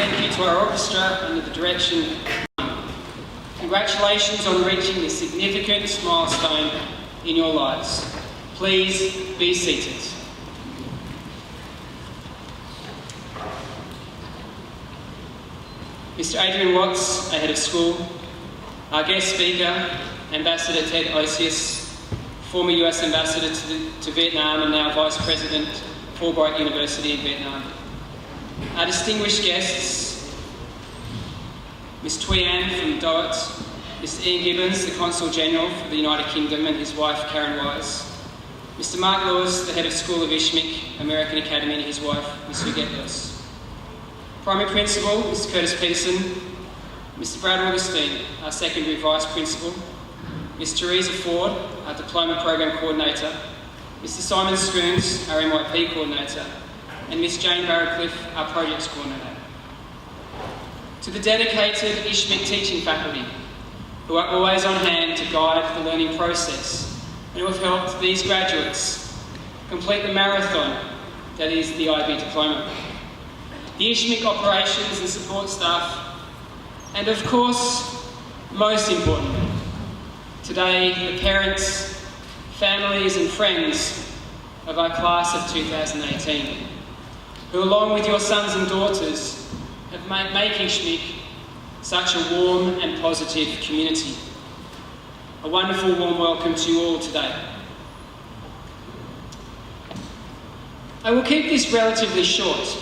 thank you to our orchestra under the direction of Congratulations on reaching this significant milestone in your lives. Please be seated. Mr. Adrian Watts, our head of school, our guest speaker, Ambassador Ted Osius, former US Ambassador to Vietnam and now Vice President, Fulbright University in Vietnam. Our distinguished guests, Ms. Thuy Anh from DOIT, Mr. Ian Gibbons, the Consul General for the United Kingdom, and his wife Karen Wise, Mr. Mark Lewis, the head of School of Ischaemic, American Academy, and his wife, Ms. Huguette Lewis. Primary Principal, Mr. Curtis Peterson, Mr. Brad Augustine, our Secondary Vice Principal, Ms. Teresa Ford, our Diploma Program Coordinator, Mr. Simon Scoones, our MYP Coordinator, and Ms. Jane Barracliff, our Projects Coordinator. To the dedicated Ischaemic teaching faculty, who are always on hand to guide the learning process, and who have helped these graduates complete the marathon that is the IB Diploma. The Ischaemic operations and support staff, and of course, most importantly, today the parents, families and friends of our class of 2018, who along with your sons and daughters have made Ischaemic such a warm and positive community. A wonderful warm welcome to you all today. I will keep this relatively short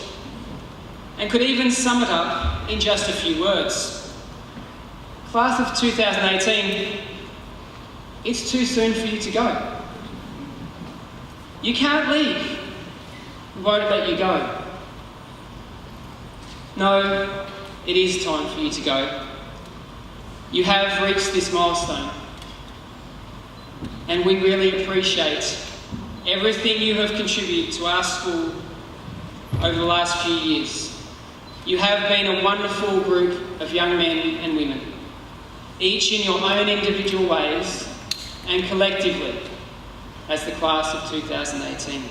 and could even sum it up in just a few words. Class of 2018, it's too soon for you to go. You can't leave. We won't let you go. No, it is time for you to go. You have reached this milestone, and we really appreciate everything you have contributed to our school over the last few years. You have been a wonderful group of young men and women, each in your own individual ways and collectively as the class of 2018.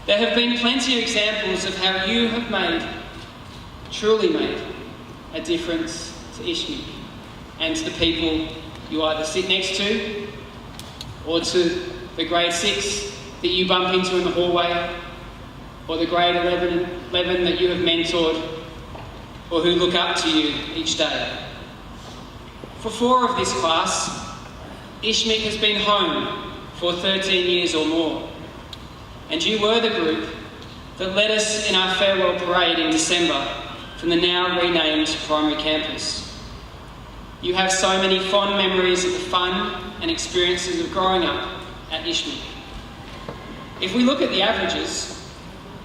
There have been plenty of examples of how you have truly made a difference to Ischaemic and to the people you either sit next to or to the grade 6 that you bump into in the hallway, or the grade 11 that you have mentored, or who look up to you each day. For 4 of this class, Ischaemic has been home for 13 years or more, and you were the group that led us in our farewell parade in December from the now renamed primary campus. You have so many fond memories of the fun and experiences of growing up at Ischaemic. If we look at the averages,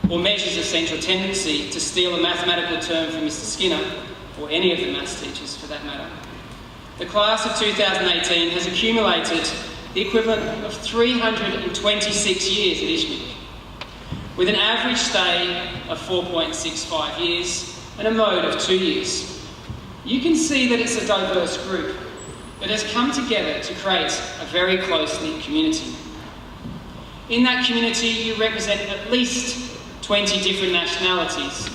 or measures of central tendency, to steal a mathematical term from Mr. Skinner, or any of the maths teachers for that matter, the class of 2018 has accumulated the equivalent of 326 years at Ischaemic, with an average stay of 4.65 years and a mode of 2 years. You can see that it's a diverse group that has come together to create a very close-knit community. In that community, you represent at least 20 different nationalities,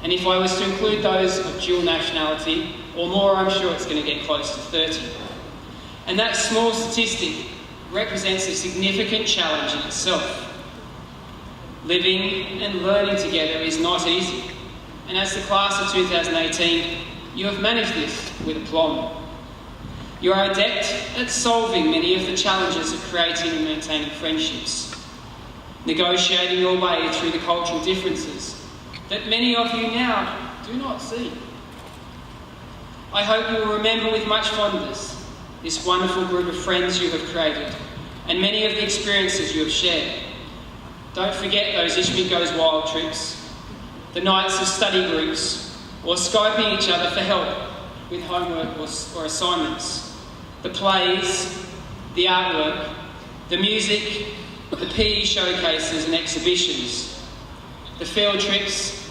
and if I was to include those of dual nationality or more, I'm sure it's going to get close to 30. And that small statistic represents a significant challenge in itself. Living and learning together is not easy, and as the class of 2018, you have managed this with aplomb. You are adept at solving many of the challenges of creating and maintaining friendships, negotiating your way through the cultural differences that many of you now do not see. I hope you will remember with much fondness this wonderful group of friends you have created and many of the experiences you have shared. Don't forget those Ischaemic Goes Wild trips, the nights of study groups, or Skyping each other for help with homework or assignments, the plays, the artwork, the music, the PE showcases and exhibitions, the field trips,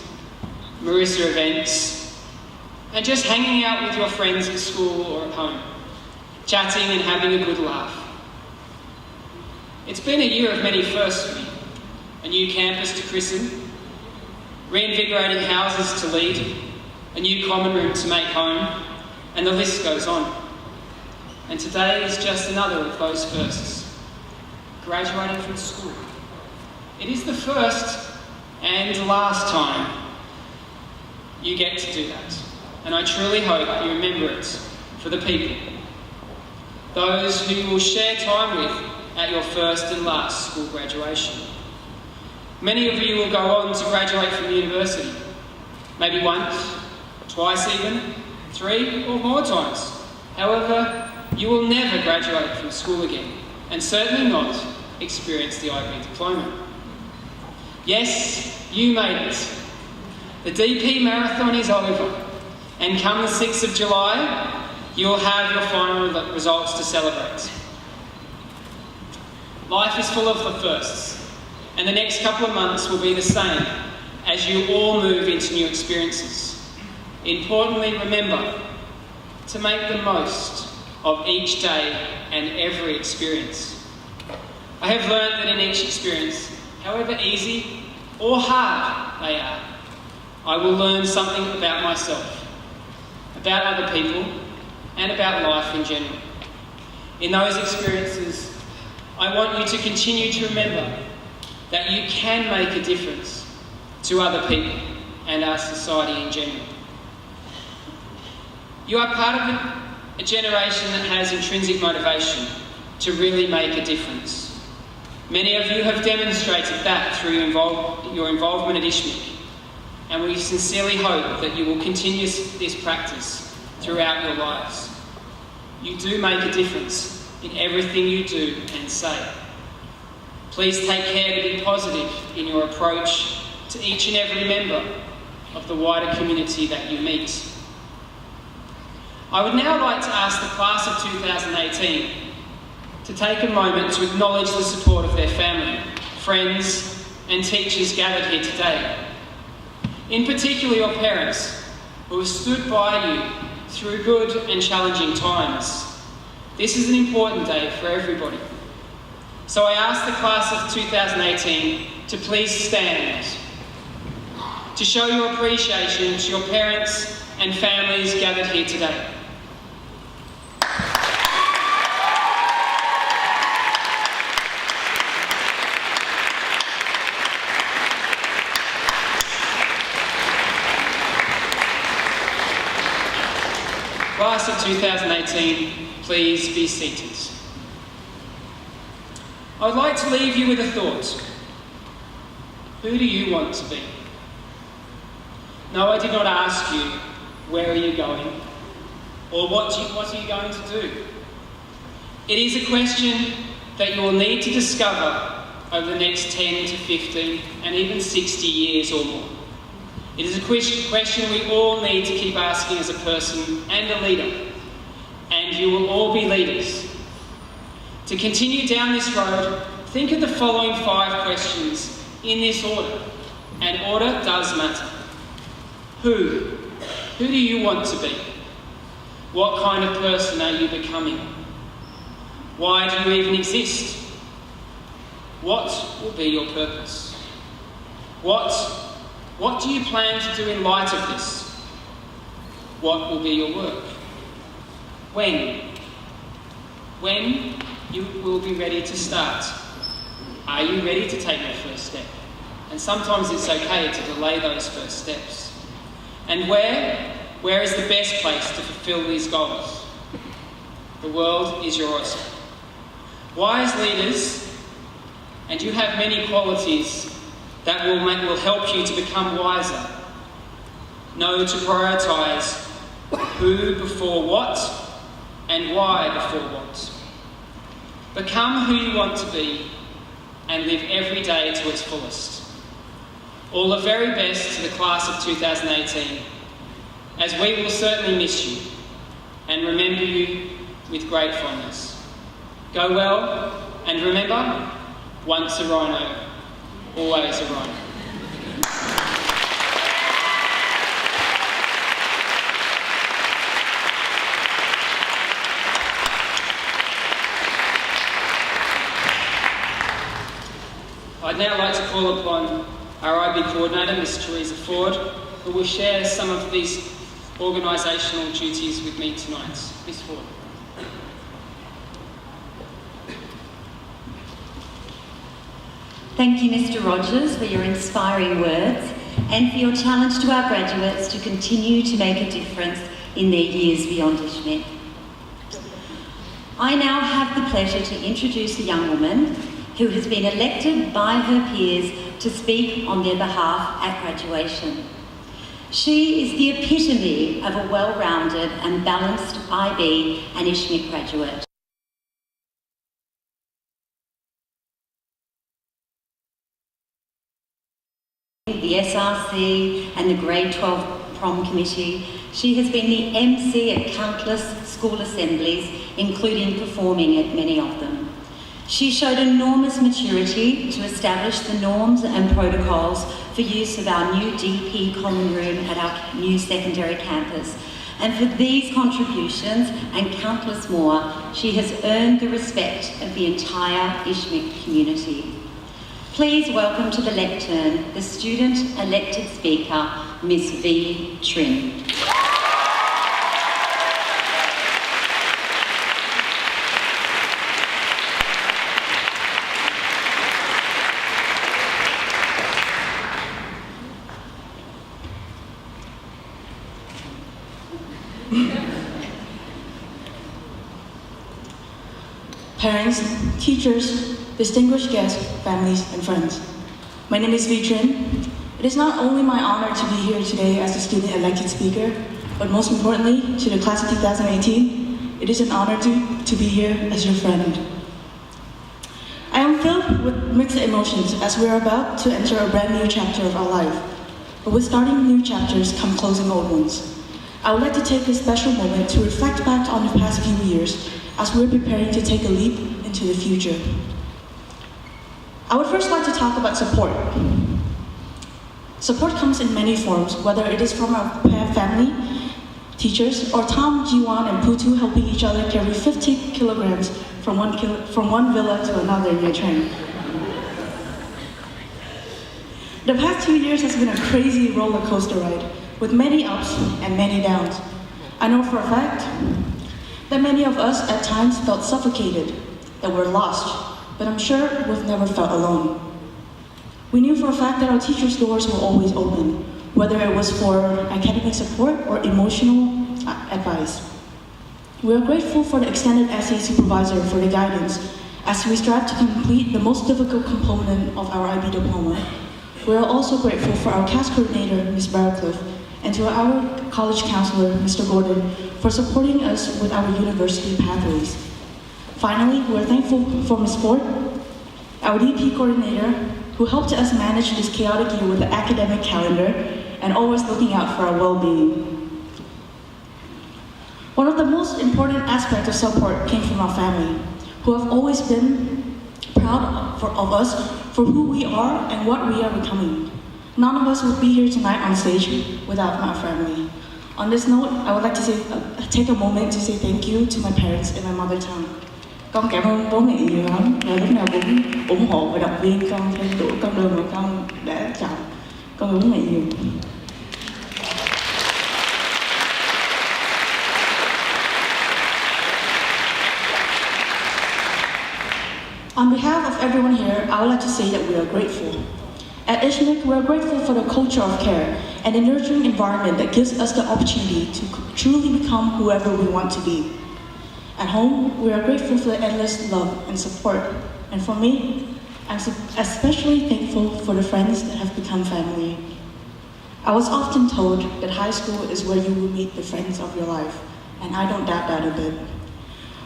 Marissa events, and just hanging out with your friends at school or at home, chatting and having a good laugh. It's been a year of many firsts for me. A new campus to christen, reinvigorating houses to lead, a new common room to make home, and the list goes on. And today is just another of those firsts. Graduating from school. It is the first and last time you get to do that. And I truly hope you remember it for the people. Those who you will share time with at your first and last school graduation. Many of you will go on to graduate from university. Maybe once, twice even, 3 or more times. However, you will never graduate from school again, and certainly not experience the IB Diploma. Yes, you made it. The DP Marathon is over, and come the 6th of July, you will have your final results to celebrate. Life is full of the firsts, and the next couple of months will be the same as you all move into new experiences. Importantly, remember to make the most of each day and every experience. I have learned that in each experience, however easy or hard they are, I will learn something about myself, about other people, and about life in general. In those experiences, I want you to continue to remember that you can make a difference to other people and our society in general. You are part of a generation that has intrinsic motivation to really make a difference. Many of you have demonstrated that through your involvement at Ischaemic, and we sincerely hope that you will continue this practice throughout your lives. You do make a difference in everything you do and say. Please take care to be positive in your approach to each and every member of the wider community that you meet. I would now like to ask the class of 2018 to take a moment to acknowledge the support of their family, friends, and teachers gathered here today. In particular, your parents, who have stood by you through good and challenging times. This is an important day for everybody. So I ask the class of 2018 to please stand, to show your appreciation to your parents and families gathered here today. Class of 2018, please be seated. I would like to leave you with a thought. Who do you want to be? No, I did not ask you, where are you going? Or what are you going to do? It is a question that you will need to discover over the next 10 to 15 and even 60 years or more. It is a question we all need to keep asking as a person and a leader. And you will all be leaders. To continue down this road, think of the following 5 questions in this order. And order does matter. Who? Who do you want to be? What kind of person are you becoming? Why do you even exist? What will be your purpose? What do you plan to do in light of this? What will be your work? When you will be ready to start. Are you ready to take that first step? And sometimes it's okay to delay those first steps. And where is the best place to fulfill these goals? The world is your oyster. Wise leaders, and you have many qualities that will help you to become wiser. Know to prioritise who before what and why before what. Become who you want to be and live every day to its fullest. All the very best to the class of 2018, as we will certainly miss you and remember you with great fondness. Go well, and remember, once a rhino, always a rhino. I'd now like to call upon our IB coordinator, Ms. Teresa Ford, who will share some of these organisational duties with me tonight. Ms. Ford. Thank you, Mr. Rogers, for your inspiring words and for your challenge to our graduates to continue to make a difference in their years beyond ISHCMC. I now have the pleasure to introduce a young woman who has been elected by her peers to speak on their behalf at graduation. She is the epitome of a well-rounded and balanced IB and ISHCMC graduate. The SRC and the Grade 12 Prom Committee. She has been the MC at countless school assemblies, including performing at many of them. She showed enormous maturity to establish the norms and protocols for use of our new DP common room at our new secondary campus. And for these contributions and countless more, she has earned the respect of the entire ISHCMC community. Please welcome to the lectern the student-elected speaker, Ms. V. Trin. Parents, teachers, distinguished guests, families, and friends. My name is Vitrin. It is not only my honor to be here today as the student-elected speaker, but most importantly, to the class of 2018, it is an honor to be here as your friend. I am filled with mixed emotions as we are about to enter a brand new chapter of our life. But with starting new chapters come closing old ones. I would like to take this special moment to reflect back on the past few years as we're preparing to take a leap into the future. I would first like to talk about support. Support comes in many forms, whether it is from our family, teachers, or Tom, Jiwan, and Putu helping each other carry 50 kilograms from one villa to another in your train. The past 2 years has been a crazy roller coaster ride, with many ups and many downs. I know for a fact that many of us at times felt suffocated, that we're lost, but I'm sure we've never felt alone. We knew for a fact that our teachers' doors were always open, whether it was for academic support or emotional advice. We are grateful for the extended essay supervisor for the guidance as we strive to complete the most difficult component of our IB diploma. We are also grateful for our CAS coordinator, Ms. Barracliff, and to our college counselor, Mr. Gordon, for supporting us with our university pathways. Finally, we're thankful for Ms. Ford, our DP coordinator, who helped us manage this chaotic year with the academic calendar and always looking out for our well-being. One of the most important aspects of support came from our family, who have always been proud of us for who we are and what we are becoming. None of us would be here tonight on stage without my family. On this note, I would like to take a moment to say thank you to my parents in my mother tongue. Con cảm ơn bố mẹ nhiều lắm, và lúc nào cũng ủng hộ và động viên con theo đuổi con đường mà con đã chọn. Con cảm ơn bố mẹ nhiều. On behalf of everyone here, I would like to say that we are grateful. At ISHCMC, we are grateful for the culture of care and the nurturing environment that gives us the opportunity to truly become whoever we want to be. At home, we are grateful for the endless love and support. And for me, I'm especially thankful for the friends that have become family. I was often told that high school is where you will meet the friends of your life, and I don't doubt that a bit.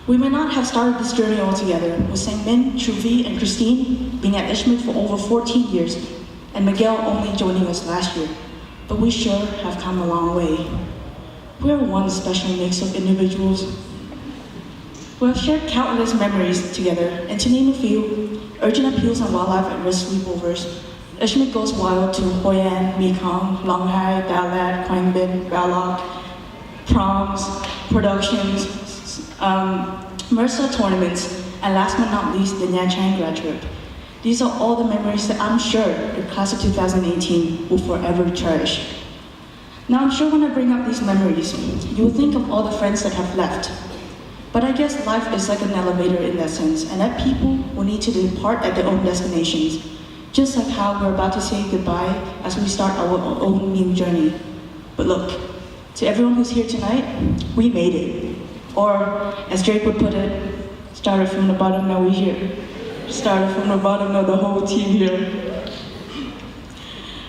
We may not have started this journey all together, with St. Min, Truvi, and Christine being at ISHCMC for over 14 years, and Miguel only joining us last year, but we sure have come a long way. We are one special mix of individuals. We have shared countless memories together, and to name a few, urgent appeals on wildlife at risk sleepovers, ISHCMC Goes Wild to Hoi An, Mekong, Longhai, Dalat, Quang Binh, Ralok, proms, productions, MRSA tournaments, and last but not least, the Nha Trang grad trip. These are all the memories that I'm sure the class of 2018 will forever cherish. Now I'm sure when I bring up these memories, you will think of all the friends that have left. But I guess life is like an elevator in that sense, and that people will need to depart at their own destinations, just like how we're about to say goodbye as we start our own new journey. But look, to everyone who's here tonight, we made it. Or, as Drake would put it, started from the bottom, now we're here. Started from the bottom, now the whole team here.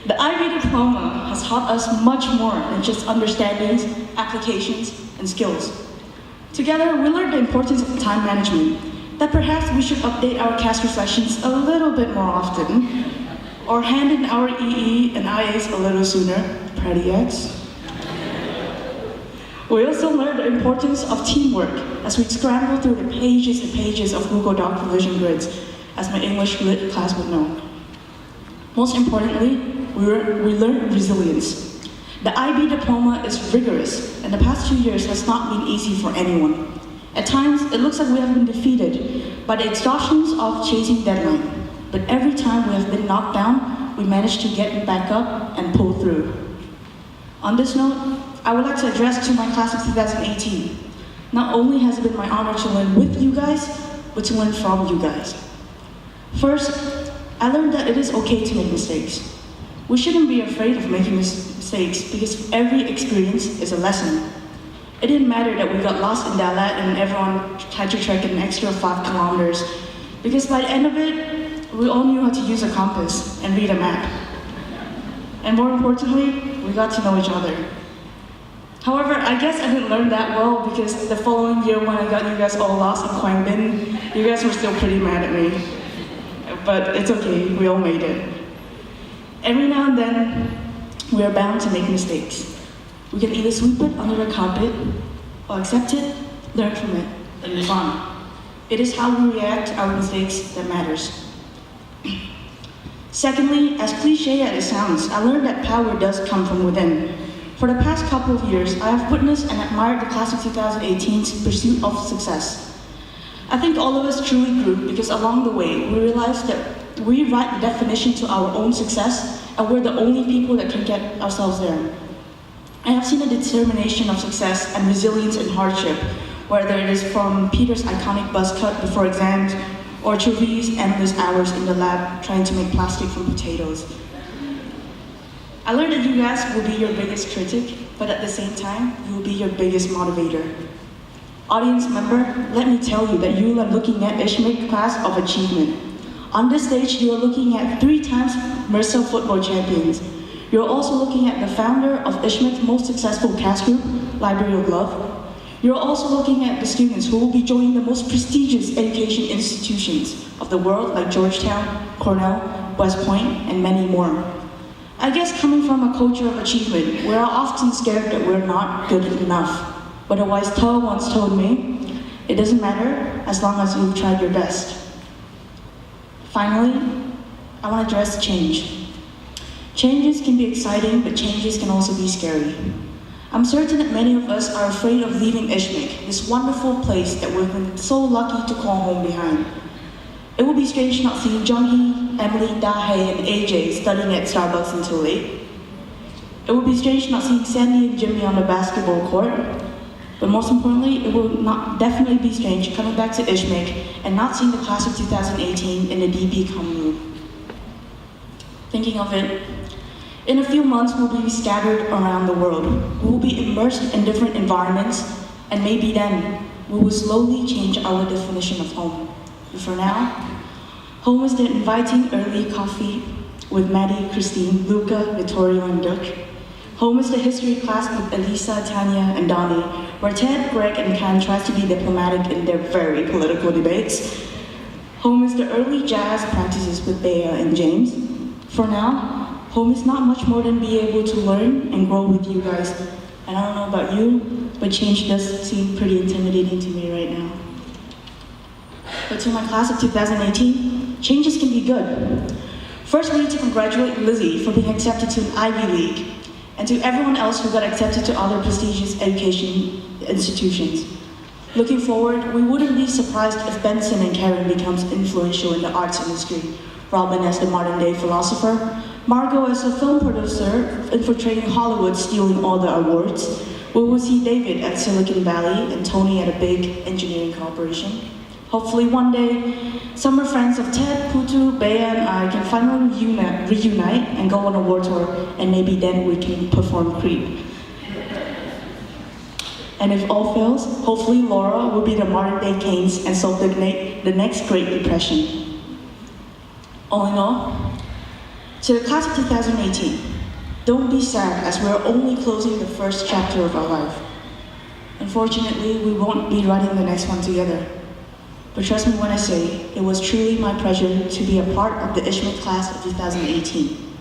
The IB Diploma has taught us much more than just understandings, applications, and skills. Together, we learned the importance of time management, that perhaps we should update our CAS reflections a little bit more often, or hand in our EE and IAs a little sooner, Pretty X. We also learned the importance of teamwork as we scrambled through the pages and pages of Google Doc revision grids, as my English lit class would know. Most importantly, we learned resilience. The IB Diploma is rigorous, and the past 2 years has not been easy for anyone. At times, it looks like we have been defeated by the exhaustions of chasing deadline. But every time we have been knocked down, we managed to get back up and pull through. On this note, I would like to address to my class of 2018. Not only has it been my honor to learn with you guys, but to learn from you guys. First, I learned that it is okay to make mistakes. We shouldn't be afraid of making mistakes because every experience is a lesson. It didn't matter that we got lost in Dalat and everyone had to trek an extra 5 kilometers, because by the end of it, we all knew how to use a compass and read a map. And more importantly, we got to know each other. However, I guess I didn't learn that well because the following year when I got you guys all lost in Quang Binh, you guys were still pretty mad at me. But it's okay, we all made it. Every now and then, we are bound to make mistakes. We can either sweep it under the carpet, or accept it, learn from it, and move on. It is how we react to our mistakes that matters. Secondly, as cliche as it sounds, I learned that power does come from within. For the past couple of years, I have witnessed and admired the class of 2018's pursuit of success. I think all of us truly grew because along the way, we realized that we write the definition to our own success, and we're the only people that can get ourselves there. I have seen the determination of success and resilience in hardship, whether it is from Peter's iconic buzz cut before exams, or Cherie's endless hours in the lab trying to make plastic from potatoes. I learned that you guys will be your biggest critic, but at the same time, you will be your biggest motivator. Audience member, let me tell you that you are looking at Ischaemic class of achievement. On this stage, you are looking at 3 times Mercer football champions. You're also looking at the founder of Ischaemic's most successful cast group, Library of Love. You're also looking at the students who will be joining the most prestigious education institutions of the world, like Georgetown, Cornell, West Point, and many more. I guess coming from a culture of achievement, we are often scared that we're not good enough. But a wise Tao once told me, it doesn't matter as long as you've tried your best. Finally, I want to address change. Changes can be exciting, but changes can also be scary. I'm certain that many of us are afraid of leaving Ischaemic, this wonderful place that we've been so lucky to call home behind. It will be strange not seeing Junghee, Emily, Dahae, and AJ studying at Starbucks until late. It will be strange not seeing Sandy and Jimmy on the basketball court. But most importantly, it will definitely be strange coming back to Ischaemic and not seeing the class of 2018 in the DB common room. Thinking of it, in a few months we'll be scattered around the world. We will be immersed in different environments, and maybe then we will slowly change our definition of home. But for now, home is the inviting early coffee with Maddie, Christine, Luca, Vittorio, and Duke. Home is the history class with Elisa, Tanya, and Donnie, where Ted, Greg, and Ken tries to be diplomatic in their very political debates. Home is the early jazz practices with Bea and James. For now, home is not much more than being able to learn and grow with you guys. And I don't know about you, but change does seem pretty intimidating to me right now. But to my class of 2018, changes can be good. First, we need to congratulate Lizzie for being accepted to an Ivy League, and to everyone else who got accepted to other prestigious education institutions. Looking forward, we wouldn't be surprised if Benson and Karen becomes influential in the arts industry, Robin as the modern-day philosopher, Margot as a film producer infiltrating Hollywood, stealing all the awards. We will see David at Silicon Valley and Tony at a big engineering corporation. Hopefully one day, summer friends of Ted, Putu, Bea, and I can finally reunite and go on a war tour, and maybe then we can perform Creep. And if all fails, hopefully Laura will be the modern-day Keynes and solve the next Great Depression. All in all, to the class of 2018, don't be sad as we're only closing the first chapter of our life. Unfortunately, we won't be writing the next one together. But trust me when I say, it was truly my pleasure to be a part of the Ischaemic class of 2018.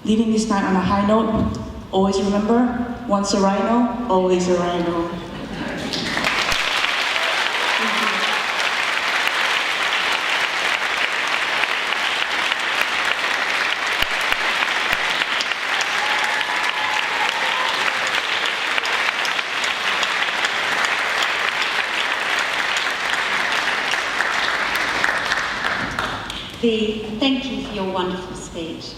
Leaving this night on a high note, always remember, once a rhino, always a rhino. Thank you for your wonderful speech.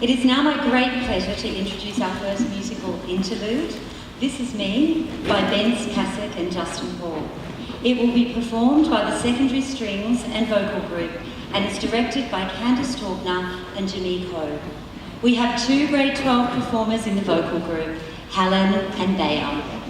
It is now my great pleasure to introduce our first musical interlude, This Is Me, by Ben Sesac and Justin Hall. It will be performed by the secondary strings and vocal group and is directed by Candice Taubner and Jimmy Ho. We have two grade 12 performers in the vocal group, Helen and Bea.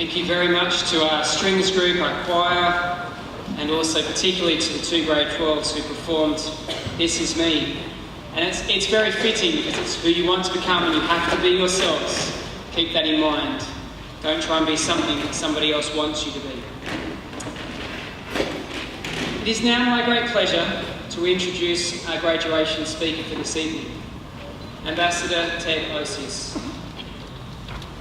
Thank you very much to our strings group, our choir, and also particularly to the 2 grade 12s who performed This Is Me. And it's very fitting because it's who you want to become and you have to be yourselves. Keep that in mind. Don't try and be something that somebody else wants you to be. It is now my great pleasure to introduce our graduation speaker for this evening, Ambassador Ted Osius.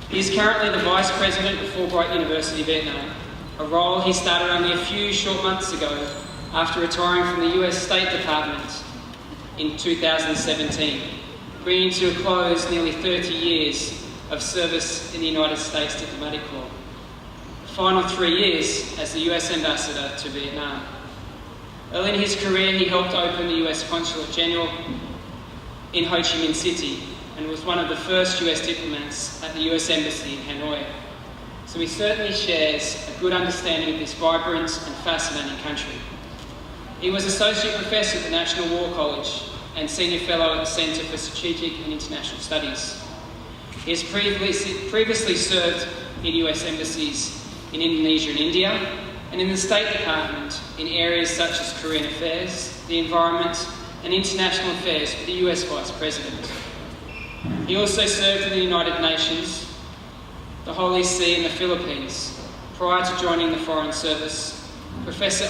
He is currently the Vice President of Fulbright University, Vietnam, a role he started only a few short months ago after retiring from the US State Department in 2017, bringing to a close nearly 30 years of service in the United States Diplomatic Corps. The final 3 years as the US Ambassador to Vietnam. Early in his career, he helped open the US Consulate General in Ho Chi Minh City and was one of the first US diplomats at the US Embassy in Hanoi. So he certainly shares a good understanding of this vibrant and fascinating country. He was Associate Professor at the National War College and Senior Fellow at the Centre for Strategic and International Studies. He has previously served in US embassies in Indonesia and India, and in the State Department in areas such as Korean affairs, the environment, and international affairs for the US Vice President. He also served in the United Nations, the Holy See and the Philippines. Prior to joining the Foreign Service, Ambassador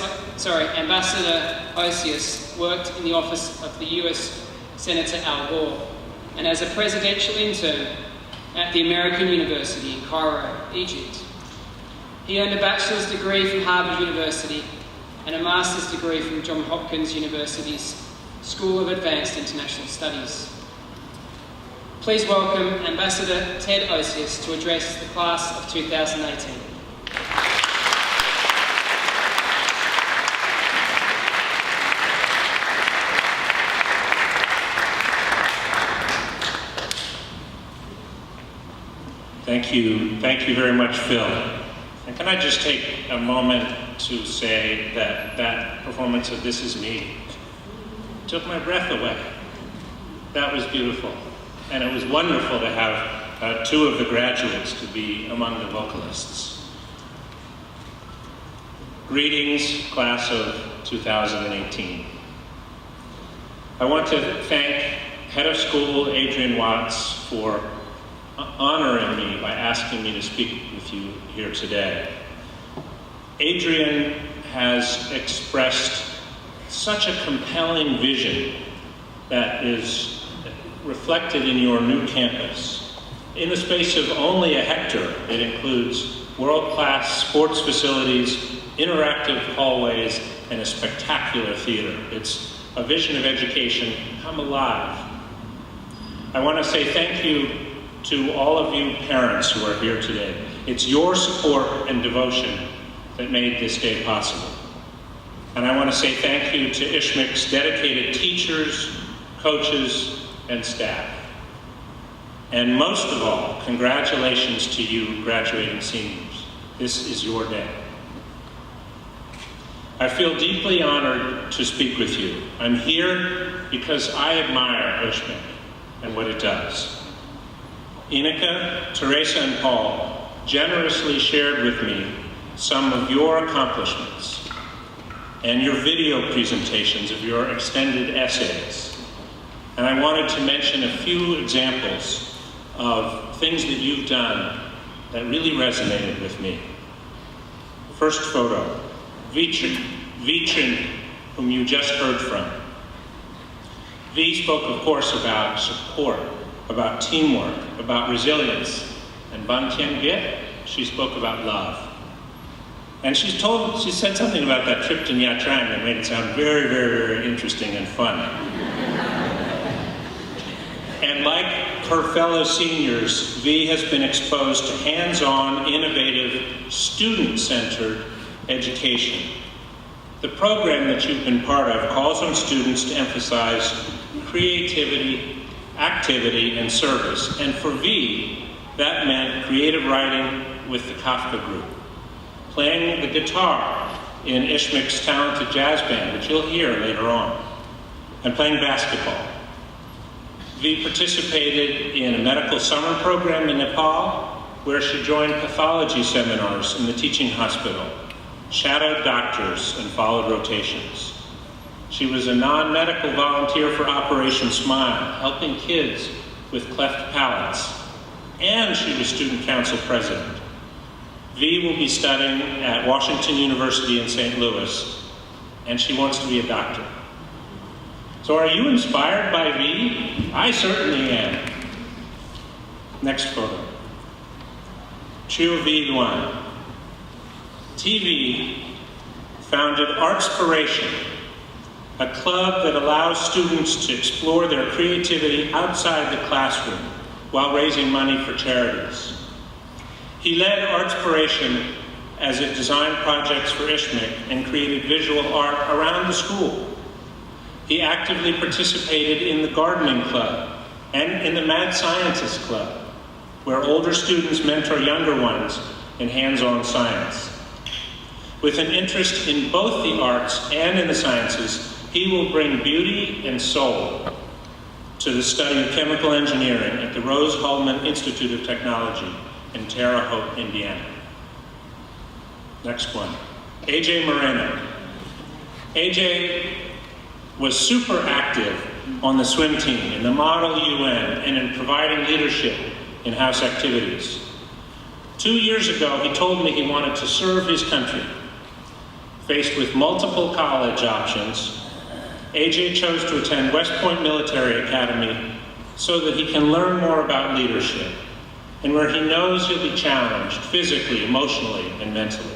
Osius worked in the office of the US Senator Al Gore and as a presidential intern at the American University in Cairo, Egypt. He earned a bachelor's degree from Harvard University and a master's degree from Johns Hopkins University's School of Advanced International Studies. Please welcome Ambassador Ted Osius to address the class of 2018. Thank you very much, Phil. And can I just take a moment to say that that performance of This Is Me took my breath away. That was beautiful. And it was wonderful to have 2 of the graduates to be among the vocalists. Greetings, class of 2018. I want to thank Head of School Adrian Watts for honoring me by asking me to speak with you here today. Adrian has expressed such a compelling vision that is reflected in your new campus. In the space of only a hectare, it includes world-class sports facilities, interactive hallways, and a spectacular theater. It's a vision of education come alive. I want to say thank you to all of you parents who are here today. It's your support and devotion that made this day possible. And I want to say thank you to Ischaemic's dedicated teachers, coaches, and staff. And most of all, congratulations to you graduating seniors. This is your day. I feel deeply honored to speak with you. I'm here because I admire Ischaemic and what it does. Inika, Teresa, and Paul generously shared with me some of your accomplishments and your video presentations of your extended essays. And I wanted to mention a few examples of things that you've done that really resonated with me. First photo, Vitrin, whom you just heard from. V spoke, of course, about support, about teamwork, about resilience. And Ban Tian Viet, she spoke about love. And she said something about that trip to Nha Trang that made it sound very, very, very interesting and fun. And like her fellow seniors, V has been exposed to hands-on, innovative, student-centered education. The program that you've been part of calls on students to emphasize creativity, activity, and service. And for V, that meant creative writing with the Kafka group, playing the guitar in Ischaemic's talented jazz band, which you'll hear later on, and playing basketball. V participated in a medical summer program in Nepal, where she joined pathology seminars in the teaching hospital, shadowed doctors, and followed rotations. She was a non-medical volunteer for Operation Smile, helping kids with cleft palates, and she was student council president. V will be studying at Washington University in St. Louis, and she wants to be a doctor. So are you inspired by V? I certainly am. Next photo. Chiu V. Luan. TV founded Artspiration, a club that allows students to explore their creativity outside the classroom while raising money for charities. He led Artspiration as it designed projects for Ischaemic and created visual art around the school. He actively participated in the gardening club and in the Mad Scientist Club, where older students mentor younger ones in hands-on science. With an interest in both the arts and in the sciences, he will bring beauty and soul to the study of chemical engineering at the Rose Hulman Institute of Technology in Terre Haute, Indiana. Next one, AJ Maremma. AJ was super active on the swim team, in the Model UN, and in providing leadership in house activities. 2 years ago, he told me he wanted to serve his country. Faced with multiple college options, AJ chose to attend West Point Military Academy so that he can learn more about leadership, and where he knows he'll be challenged physically, emotionally, and mentally.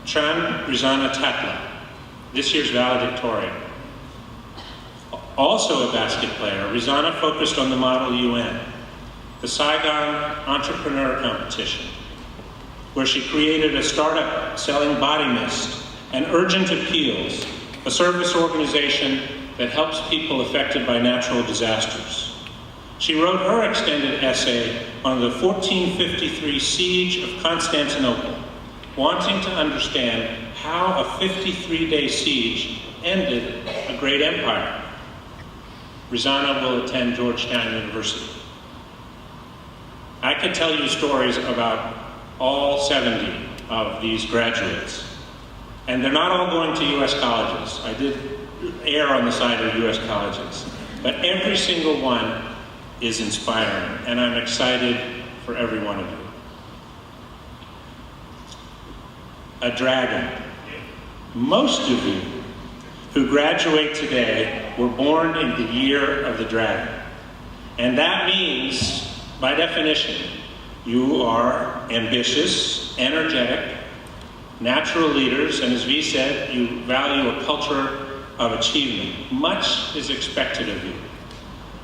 Tran Rizana Tatla, this year's valedictorian. Also a basket player, Rizana focused on the Model UN, the Saigon Entrepreneur Competition, where she created a startup selling body mist and Urgent Appeals, a service organization that helps people affected by natural disasters. She wrote her extended essay on the 1453 siege of Constantinople, wanting to understand how a 53-day siege ended a great empire. Rizana will attend Georgetown University. I could tell you stories about all 70 of these graduates, and they're not all going to US colleges. I did err on the side of US colleges, but every single one is inspiring, and I'm excited for every one of you. A dragon. Most of you who graduate today were born in the year of the dragon. And that means, by definition, you are ambitious, energetic, natural leaders, and as V said, you value a culture of achievement. Much is expected of you.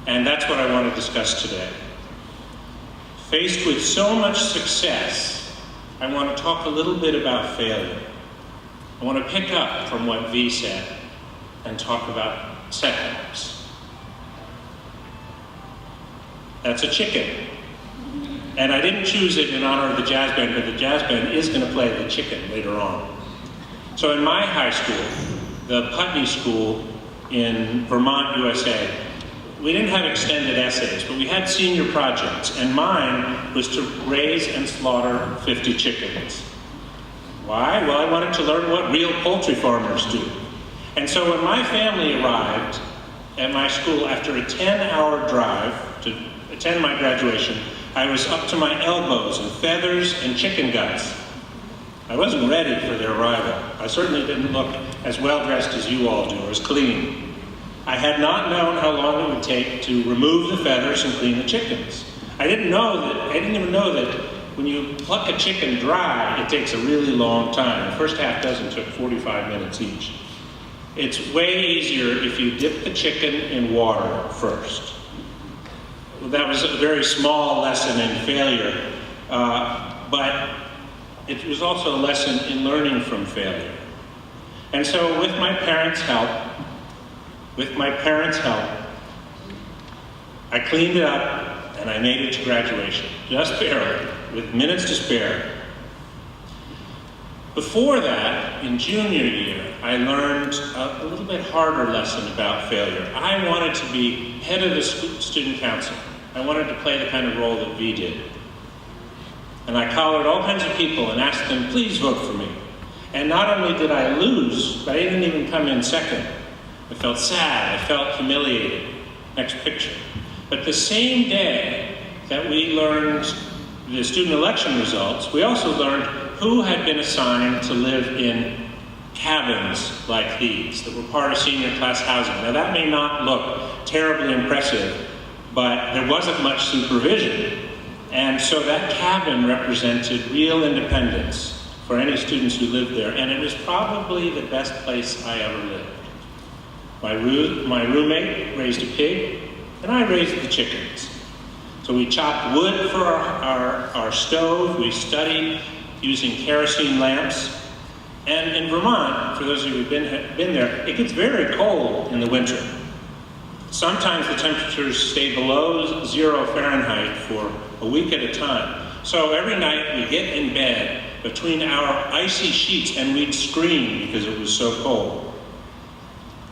And that's what I want to discuss today. Faced with so much success, I want to talk a little bit about failure. I want to pick up from what V said and talk about setbacks. That's a chicken. And I didn't choose it in honor of the jazz band, but the jazz band is going to play the chicken later on. So in my high school, the Putney School in Vermont, USA, we didn't have extended essays, but we had senior projects, and mine was to raise and slaughter 50 chickens. Why? Well, I wanted to learn what real poultry farmers do. And so when my family arrived at my school after a 10-hour drive to attend my graduation, I was up to my elbows in feathers and chicken guts. I wasn't ready for their arrival. I certainly didn't look as well-dressed as you all do, or as clean. I had not known how long it would take to remove the feathers and clean the chickens. I didn't even know that when you pluck a chicken dry, it takes a really long time. The first half dozen took 45 minutes each. It's way easier if you dip the chicken in water first. That was a very small lesson in failure, but it was also a lesson in learning from failure. And so with my parents' help, I cleaned it up and I made it to graduation, just barely, with minutes to spare. Before that, in junior year, I learned a little bit harder lesson about failure. I wanted to be head of the student council. I wanted to play the kind of role that V did. And I collared all kinds of people and asked them, please vote for me. And not only did I lose, but I didn't even come in second. I felt sad, I felt humiliated. Next picture. But the same day that we learned the student election results, we also learned who had been assigned to live in cabins like these that were part of senior class housing. Now that may not look terribly impressive, but there wasn't much supervision. And so that cabin represented real independence for any students who lived there, and it was probably the best place I ever lived. My roommate raised a pig, and I raised the chickens. So we chopped wood for our stove, we studied using kerosene lamps, and in Vermont, for those of you who've been there, it gets very cold in the winter. Sometimes the temperatures stay below 0 Fahrenheit for a week at a time. So every night we get in bed between our icy sheets and we'd scream because it was so cold.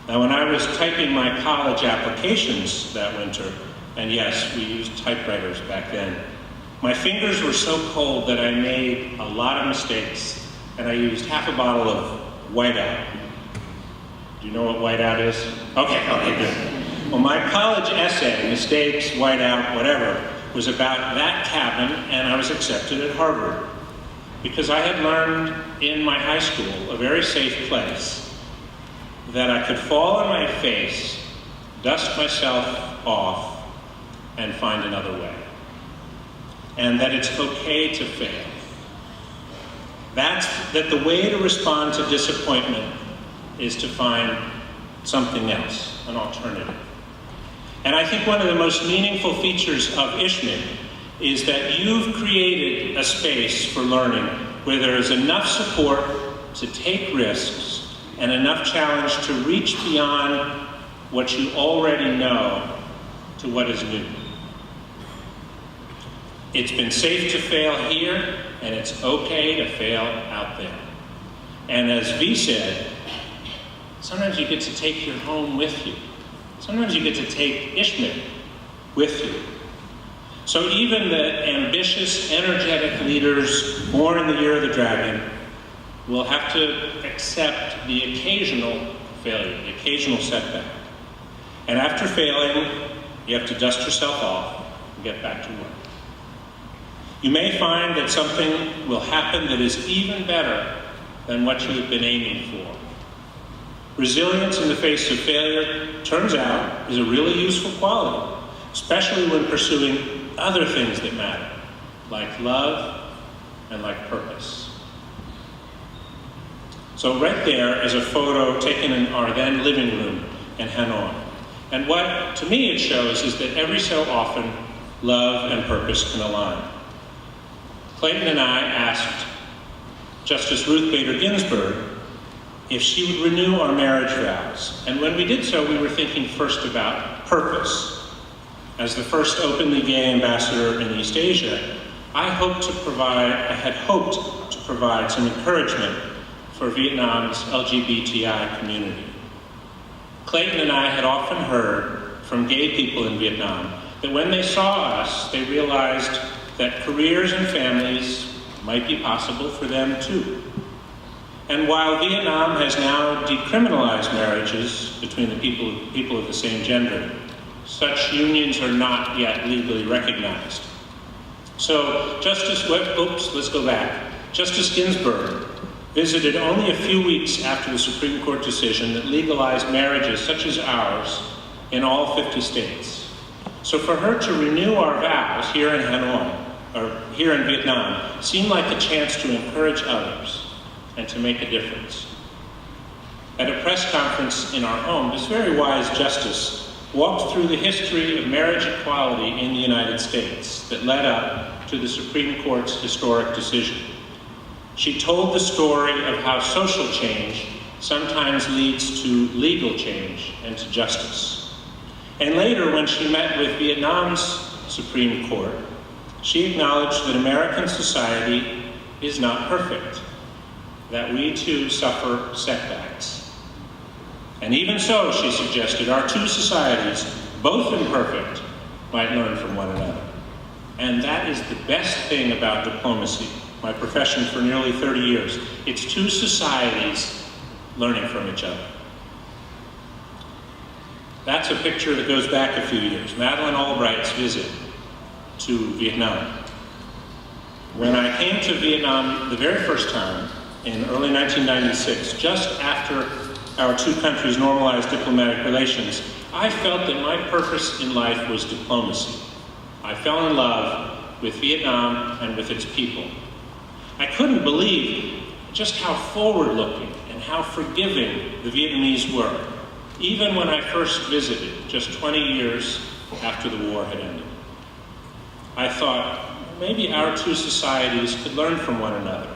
Now when I was typing my college applications that winter, and yes, we used typewriters back then, my fingers were so cold that I made a lot of mistakes, and I used half a bottle of whiteout. Do you know what whiteout is? Okay, good. Well, my college essay, mistakes, whiteout, whatever, was about that cabin, and I was accepted at Harvard. Because I had learned in my high school, a very safe place, that I could fall on my face, dust myself off, and find another way. And that it's okay to fail. That the way to respond to disappointment is to find something else, an alternative. And I think one of the most meaningful features of Ischaemic is that you've created a space for learning where there is enough support to take risks and enough challenge to reach beyond what you already know to what is new. It's been safe to fail here, and it's okay to fail out there. And as V said, sometimes you get to take your home with you. Sometimes you get to take Ischaemic with you. So even the ambitious, energetic leaders born in the year of the dragon will have to accept the occasional failure, the occasional setback. And after failing, you have to dust yourself off and get back to work. You may find that something will happen that is even better than what you have been aiming for. Resilience in the face of failure, turns out, is a really useful quality, especially when pursuing other things that matter, like love and like purpose. So right there is a photo taken in our then living room in Hanoi. And what, to me, it shows is that every so often, love and purpose can align. Clayton and I asked Justice Ruth Bader Ginsburg if she would renew our marriage vows. And when we did so, we were thinking first about purpose. As the first openly gay ambassador in East Asia, I had hoped to provide some encouragement for Vietnam's LGBTI community. Clayton and I had often heard from gay people in Vietnam that when they saw us, they realized that careers and families might be possible for them too. And while Vietnam has now decriminalized marriages between the people of the same gender, such unions are not yet legally recognized. So Justice Ginsburg visited only a few weeks after the Supreme Court decision that legalized marriages such as ours in all 50 states. So for her to renew our vows here in Hanoi, or here in Vietnam, seemed like a chance to encourage others and to make a difference. At a press conference in our home, this very wise justice walked through the history of marriage equality in the United States that led up to the Supreme Court's historic decision. She told the story of how social change sometimes leads to legal change and to justice. And later, when she met with Vietnam's Supreme Court, she acknowledged that American society is not perfect, that we too suffer setbacks. And even so, she suggested, our two societies, both imperfect, might learn from one another. And that is the best thing about diplomacy, my profession for nearly 30 years. It's two societies learning from each other. That's a picture that goes back a few years, Madeleine Albright's visit to Vietnam. When I came to Vietnam the very first time, in early 1996, just after our two countries normalized diplomatic relations, I felt that my purpose in life was diplomacy. I fell in love with Vietnam and with its people. I couldn't believe just how forward-looking and how forgiving the Vietnamese were, even when I first visited, just 20 years after the war had ended. I thought, maybe our two societies could learn from one another.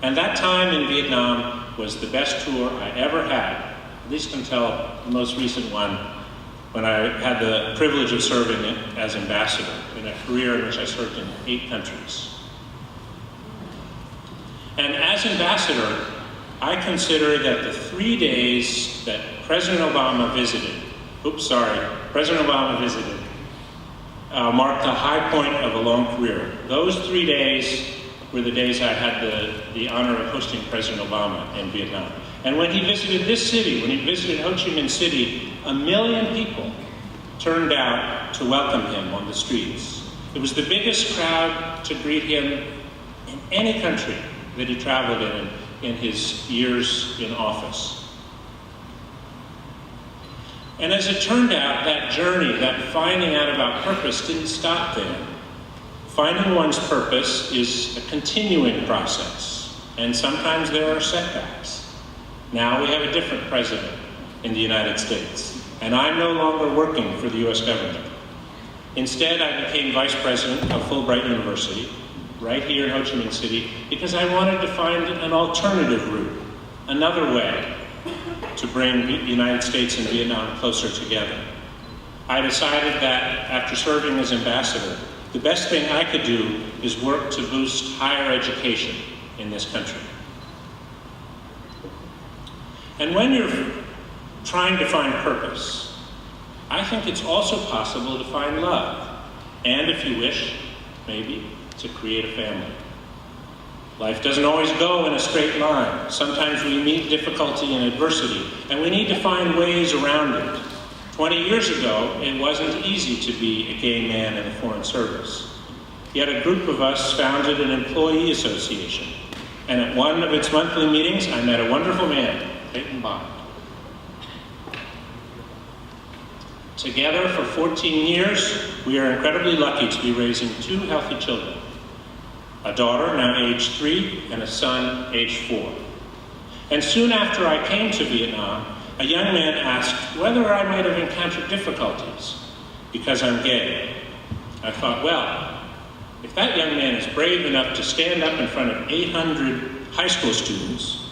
And that time in Vietnam was the best tour I ever had, at least until the most recent one, when I had the privilege of serving as ambassador in a career in which I served in 8 countries. And as ambassador, I consider that the 3 days that President Obama visited marked the high point of a long career. Those 3 days were the days I had the honor of hosting President Obama in Vietnam. And when he visited this city, when he visited Ho Chi Minh City, 1 million people turned out to welcome him on the streets. It was the biggest crowd to greet him in any country that he traveled in his years in office. And as it turned out, that journey, that finding out about purpose, didn't stop there. Finding one's purpose is a continuing process, and sometimes there are setbacks. Now we have a different president in the United States, and I'm no longer working for the US government. Instead, I became vice president of Fulbright University, right here in Ho Chi Minh City, because I wanted to find an alternative route, another way to bring the United States and Vietnam closer together. I decided that after serving as ambassador, the best thing I could do is work to boost higher education in this country. And when you're trying to find purpose, I think it's also possible to find love, and if you wish, maybe, to create a family. Life doesn't always go in a straight line. Sometimes we meet difficulty and adversity, and we need to find ways around it. 20 years ago, it wasn't easy to be a gay man in the Foreign Service. Yet a group of us founded an employee association, and at one of its monthly meetings, I met a wonderful man, Peyton Bond. Together for 14 years, we are incredibly lucky to be raising 2 healthy children, a daughter now age 3 and a son age 4. And soon after I came to Vietnam, a young man asked whether I might have encountered difficulties because I'm gay. I thought, well, if that young man is brave enough to stand up in front of 800 high school students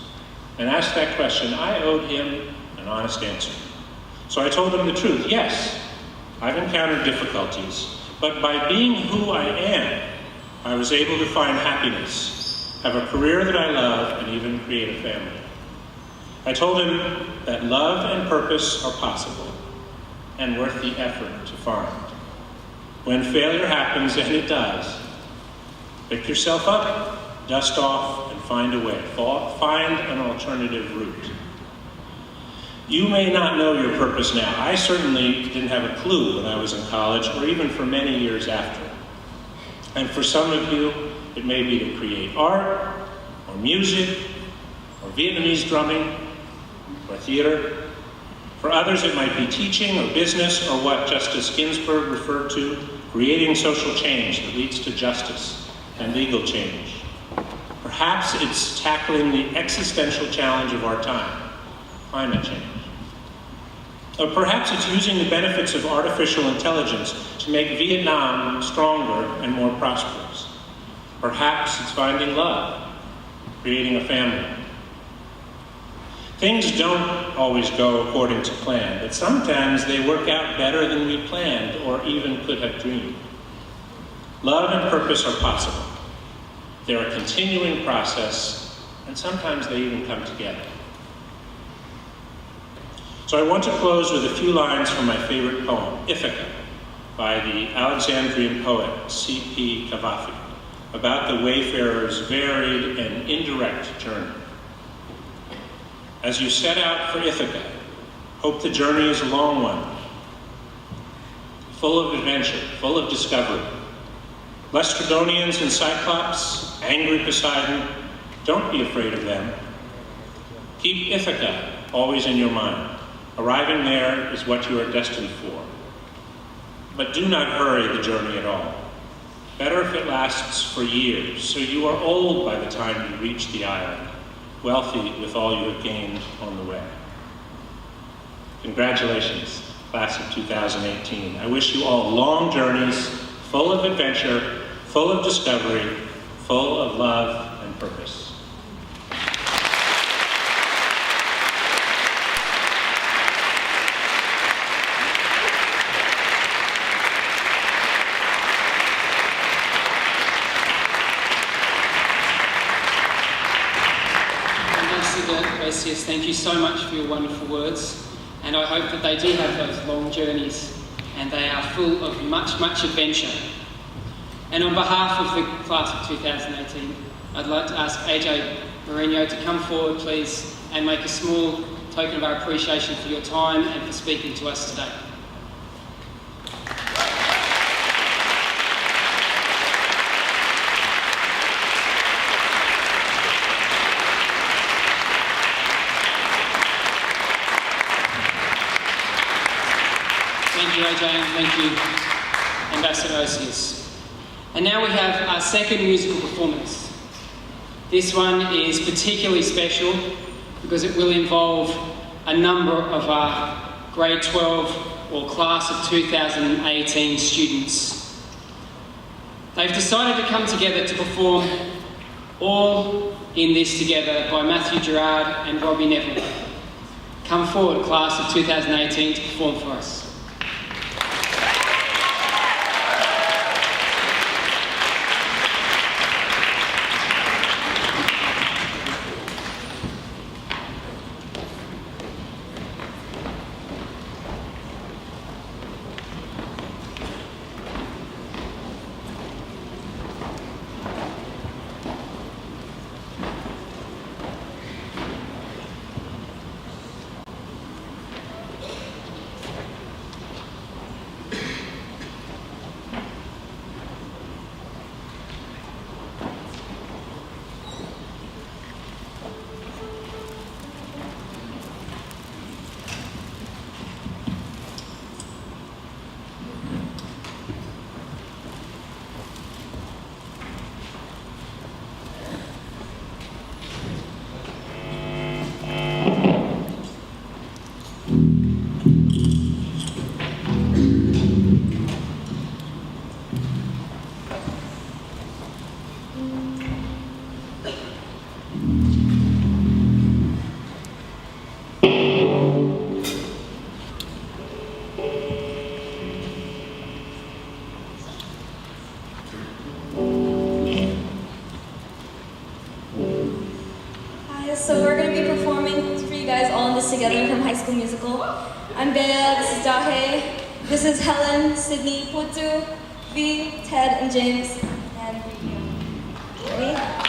and ask that question, I owed him an honest answer. So I told him the truth. Yes, I've encountered difficulties, but by being who I am, I was able to find happiness, have a career that I love, and even create a family. I told him that love and purpose are possible, and worth the effort to find. When failure happens, and it does, pick yourself up, dust off, and find a way. Find an alternative route. You may not know your purpose now. I certainly didn't have a clue when I was in college, or even for many years after. And for some of you, it may be to create art, or music, or Vietnamese drumming, or theater. For others, it might be teaching, or business, or what Justice Ginsburg referred to, creating social change that leads to justice and legal change. Perhaps it's tackling the existential challenge of our time, climate change. Or perhaps it's using the benefits of artificial intelligence to make Vietnam stronger and more prosperous. Perhaps it's finding love, creating a family. Things don't always go according to plan, but sometimes they work out better than we planned or even could have dreamed. Love and purpose are possible. They're a continuing process, and sometimes they even come together. So I want to close with a few lines from my favorite poem, Ithaca, by the Alexandrian poet C.P. Cavafy, about the wayfarer's varied and indirect journey. As you set out for Ithaca, hope the journey is a long one, full of adventure, full of discovery. Lestradonians and Cyclops, angry Poseidon, don't be afraid of them. Keep Ithaca always in your mind. Arriving there is what you are destined for. But do not hurry the journey at all. Better if it lasts for years, so you are old by the time you reach the island, wealthy with all you have gained on the way. Congratulations, class of 2018. I wish you all long journeys, full of adventure, full of discovery, full of love and purpose. Thank you so much for your wonderful words, and I hope that they do have those long journeys and they are full of much, much adventure. And on behalf of the class of 2018, I'd like to ask AJ Mourinho to come forward, please, and make a small token of our appreciation for your time and for speaking to us today. Thank you, AJ, and thank you, Ambassador Osius. And now we have our second musical performance. This one is particularly special because it will involve a number of our grade 12 or class of 2018 students. They've decided to come together to perform All in This Together by Matthew Gerard and Robbie Neville. Come forward, class of 2018, to perform for us. So we're going to be performing for you guys All in This Together from High School Musical. I'm Bea, this is Dahe. This is Helen, Sydney, Putu, V, Ted, and James. And me.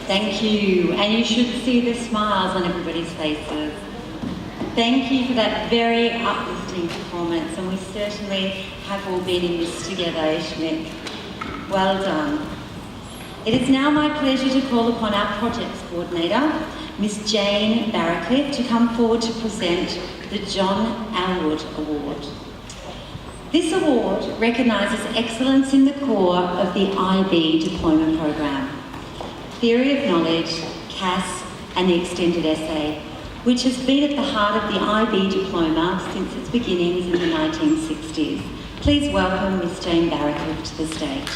Thank you, and you should see the smiles on everybody's faces. Thank you for that very uplifting performance, and we certainly have all been in this together, Ischaemic. Well done. It is now my pleasure to call upon our projects coordinator, Miss Jane Barracliff, to come forward to present the John Elwood Award. This award recognises excellence in the core of the IB Diploma program. Theory of Knowledge, CAS, and the Extended Essay, which has been at the heart of the IB Diploma since its beginnings in the 1960s. Please welcome Ms. Jane Barraclough to the stage.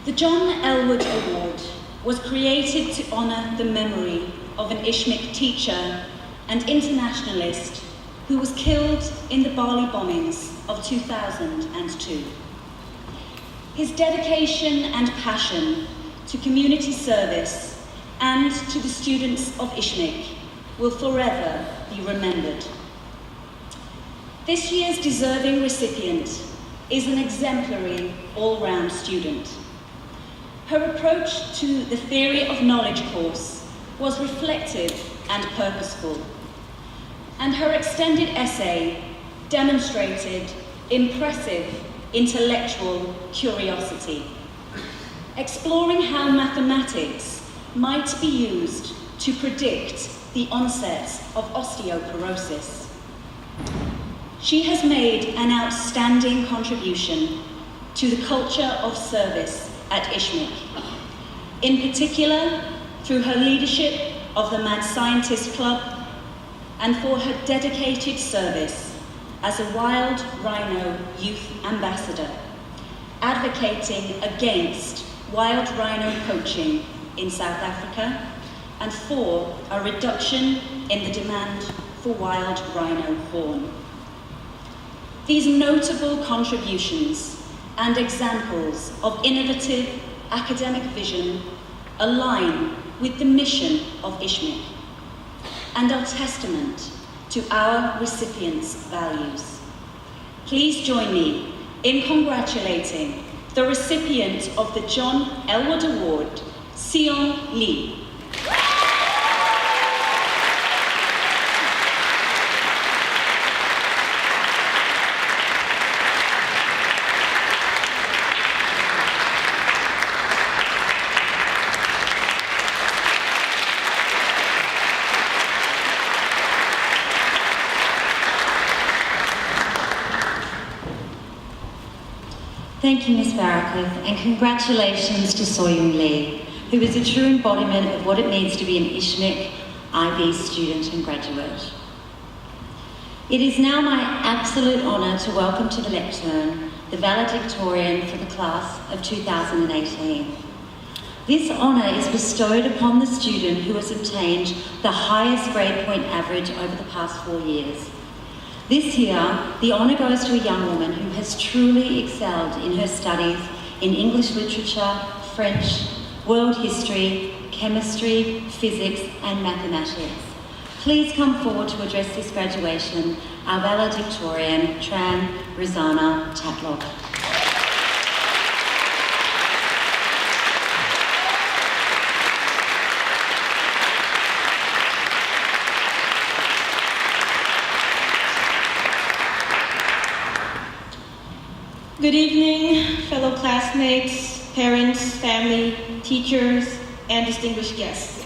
The John Elwood Award was created to honour the memory of an Ischaemic teacher and internationalist who was killed in the Bali bombings of 2002. His dedication and passion to community service and to the students of Ischaemic will forever be remembered. This year's deserving recipient is an exemplary all-round student. Her approach to the Theory of Knowledge course was reflective and purposeful, and her extended essay demonstrated impressive intellectual curiosity, exploring how mathematics might be used to predict the onset of osteoporosis. She has made an outstanding contribution to the culture of service at Ischaemic, in particular through her leadership of the Mad Scientist Club and for her dedicated service as a wild rhino youth ambassador, advocating against wild rhino poaching in South Africa and for a reduction in the demand for wild rhino horn. These notable contributions and examples of innovative academic vision align with the mission of Ischaemic and are testament to our recipients' values. Please join me in congratulating the recipient of the John Elwood Award, Sion Lee. Thank you, Ms. Barraclough, and congratulations to Soyoung Lee, who is a true embodiment of what it means to be an Ischaemic IB student and graduate. It is now my absolute honour to welcome to the lectern the Valedictorian for the class of 2018. This honour is bestowed upon the student who has obtained the highest grade point average over the past 4 years. This year, the honour goes to a young woman who has truly excelled in her studies in English literature, French, world history, chemistry, physics and mathematics. Please come forward to address this graduation, our valedictorian, Tran Rizana Tatlock. Good evening, fellow classmates, parents, family, teachers, and distinguished guests.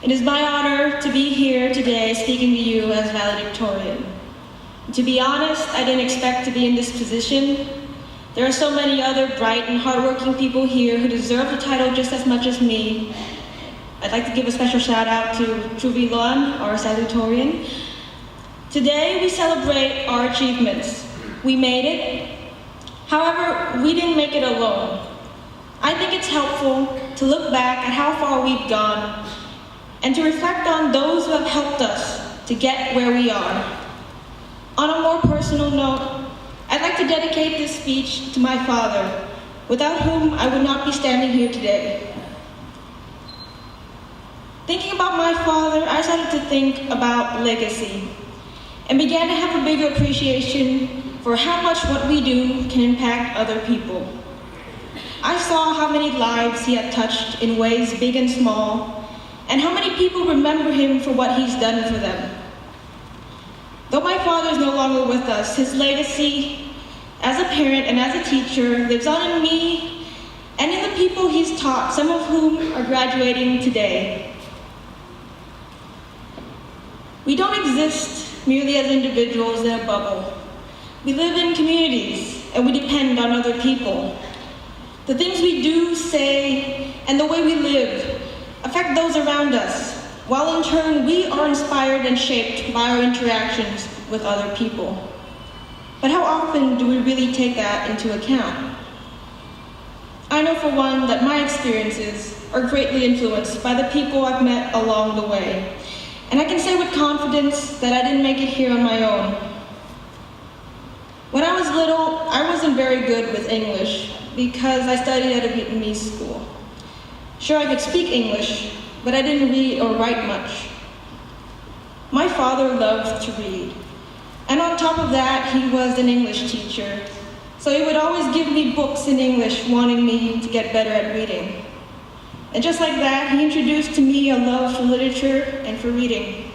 It is my honor to be here today speaking to you as valedictorian. To be honest, I didn't expect to be in this position. There are so many other bright and hardworking people here who deserve the title just as much as me. I'd like to give a special shout out to Truvi Luan, our valedictorian. Today we celebrate our achievements. We made it. However, we didn't make it alone. I think it's helpful to look back at how far we've gone and to reflect on those who have helped us to get where we are. On a more personal note, I'd like to dedicate this speech to my father, without whom I would not be standing here today. Thinking about my father, I started to think about legacy and began to have a bigger appreciation for how much what we do can impact other people. I saw how many lives he had touched in ways big and small, and how many people remember him for what he's done for them. Though my father is no longer with us, his legacy as a parent and as a teacher lives on in me and in the people he's taught, some of whom are graduating today. We don't exist merely as individuals in a bubble. We live in communities, and we depend on other people. The things we do, say, and the way we live affect those around us, while in turn we are inspired and shaped by our interactions with other people. But how often do we really take that into account? I know for one that my experiences are greatly influenced by the people I've met along the way, and I can say with confidence that I didn't make it here on my own. When I was little, I wasn't very good with English because I studied at a Vietnamese school. Sure, I could speak English, but I didn't read or write much. My father loved to read, and on top of that, he was an English teacher, so he would always give me books in English, wanting me to get better at reading. And just like that, he introduced to me a love for literature and for reading.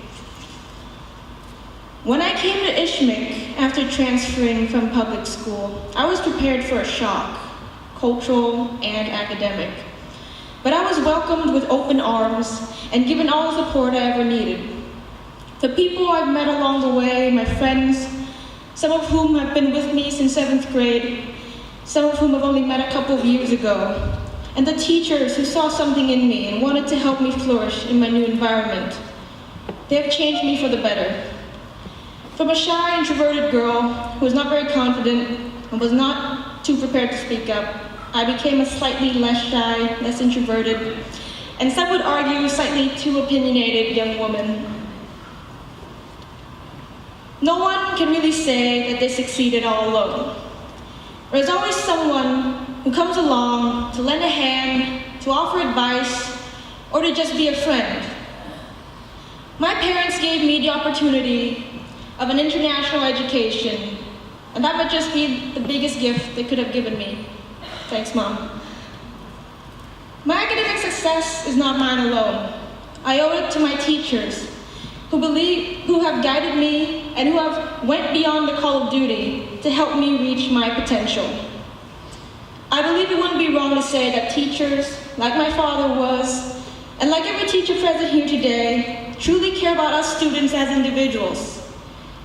When I came to Ischaemic after transferring from public school, I was prepared for a shock, cultural and academic. But I was welcomed with open arms and given all the support I ever needed. The people I've met along the way, my friends, some of whom have been with me since 7th grade, some of whom I've only met a couple of years ago, and the teachers who saw something in me and wanted to help me flourish in my new environment. They have changed me for the better. From a shy, introverted girl who was not very confident and was not too prepared to speak up, I became a slightly less shy, less introverted, and some would argue slightly too opinionated young woman. No one can really say that they succeeded all alone. There's always someone who comes along to lend a hand, to offer advice, or to just be a friend. My parents gave me the opportunity of an international education, and that might just be the biggest gift they could have given me. Thanks, Mom. My academic success is not mine alone. I owe it to my teachers, who have guided me and who have went beyond the call of duty to help me reach my potential. I believe it wouldn't be wrong to say that teachers, like my father was, and like every teacher present here today, truly care about us students as individuals.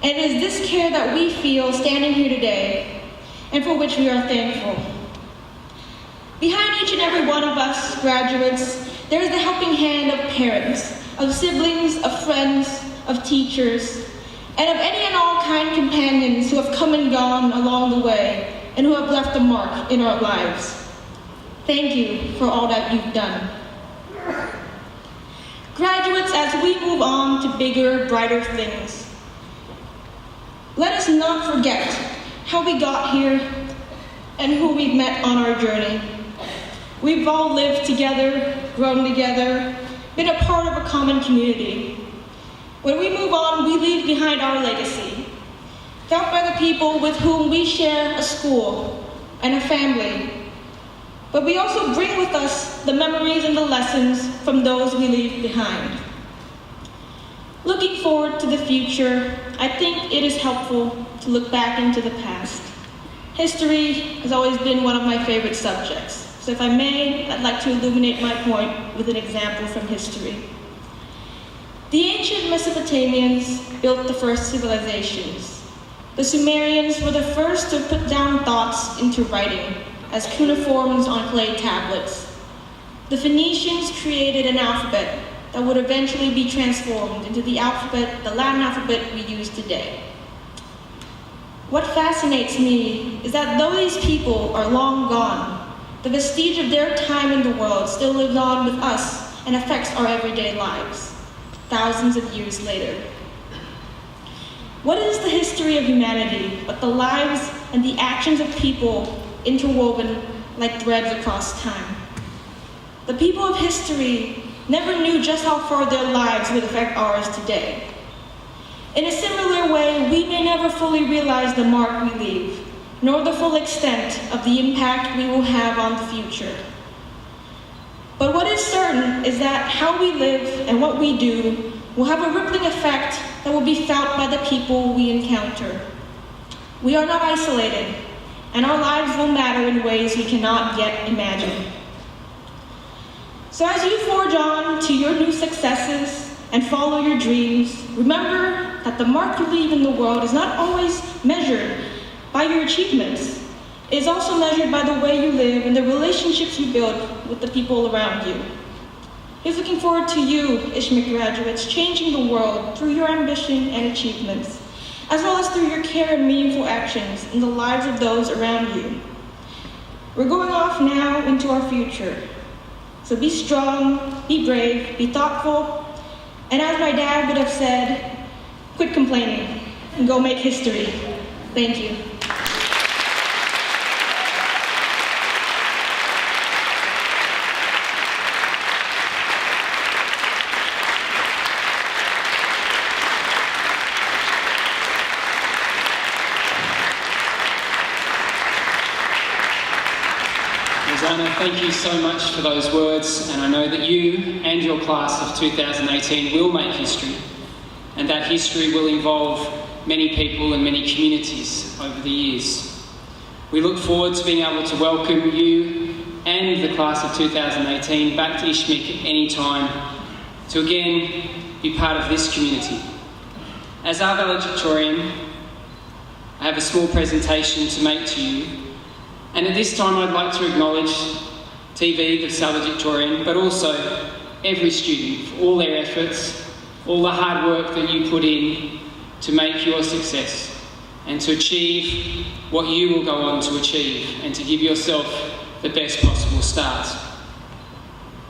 And it is this care that we feel standing here today, and for which we are thankful. Behind each and every one of us graduates, there is the helping hand of parents, of siblings, of friends, of teachers, and of any and all kind companions who have come and gone along the way and who have left a mark in our lives. Thank you for all that you've done. Graduates, as we move on to bigger, brighter things, let us not forget how we got here and who we've met on our journey. We've all lived together, grown together, been a part of a common community. When we move on, we leave behind our legacy, felt by the people with whom we share a school and a family. But we also bring with us the memories and the lessons from those we leave behind. Looking forward to the future, I think it is helpful to look back into the past. History has always been one of my favorite subjects. So if I may, I'd like to illuminate my point with an example from history. The ancient Mesopotamians built the first civilizations. The Sumerians were the first to put down thoughts into writing as cuneiforms on clay tablets. The Phoenicians created an alphabet that would eventually be transformed into the Latin alphabet we use today. What fascinates me is that though these people are long gone, the vestige of their time in the world still lives on with us and affects our everyday lives, thousands of years later. What is the history of humanity but the lives and the actions of people interwoven like threads across time? The people of history never knew just how far their lives would affect ours today. In a similar way, we may never fully realize the mark we leave, nor the full extent of the impact we will have on the future. But what is certain is that how we live and what we do will have a rippling effect that will be felt by the people we encounter. We are not isolated, and our lives will matter in ways we cannot yet imagine. So as you forge on to your new successes and follow your dreams, remember that the mark you leave in the world is not always measured by your achievements. It is also measured by the way you live and the relationships you build with the people around you. He's looking forward to you, Ischaemic graduates, changing the world through your ambition and achievements, as well as through your care and meaningful actions in the lives of those around you. We're going off now into our future. So be strong, be brave, be thoughtful, and as my dad would have said, quit complaining and go make history. Thank you. Rosanna, thank you so much for those words, and I know that you and your class of 2018 will make history, and that history will involve many people and many communities over the years. We look forward to being able to welcome you and the class of 2018 back to Ischaemic at any time to again be part of this community. As our valedictorian, I have a small presentation to make to you. And at this time I'd like to acknowledge TV, the valedictorian, but also every student for all their efforts, all the hard work that you put in to make your success and to achieve what you will go on to achieve and to give yourself the best possible start.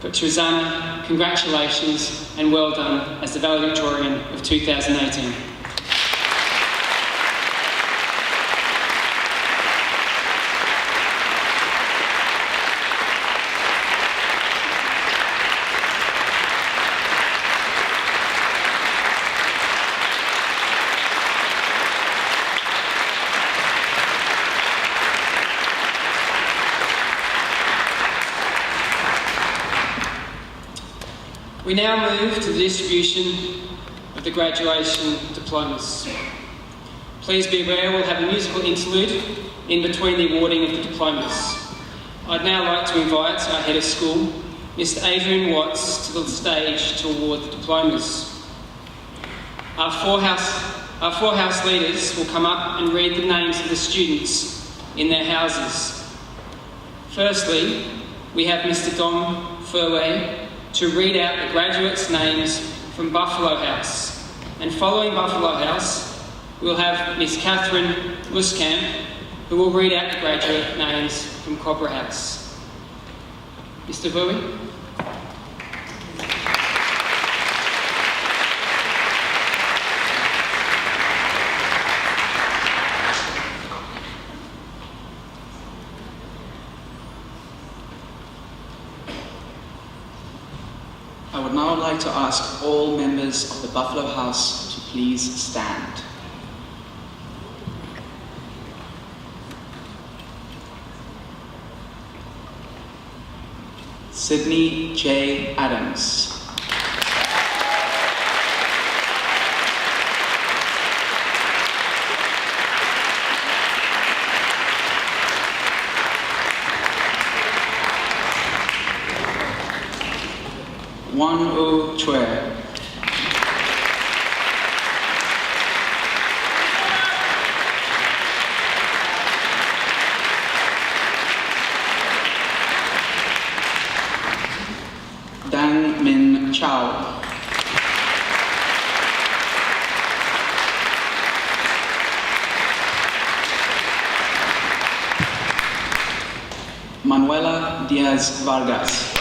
But to Rosanna, congratulations and well done as the valedictorian of 2018. We now move to the distribution of the graduation diplomas. Please be aware we'll have a musical interlude in between the awarding of the diplomas. I'd now like to invite our head of school, Mr. Adrian Watts, to the stage to award the diplomas. Our four house leaders will come up and read the names of the students in their houses. Firstly, we have Mr. Dom Furley to read out the graduates' names from Buffalo House. And following Buffalo House, we'll have Miss Catherine Luskamp, who will read out the graduate names from Cobra House. Mr. Furley? I would now like to ask all members of the Buffalo House to please stand. Sydney J. Adams. Wan-U Chue. Dang Min Chao. Manuela Diaz Vargas.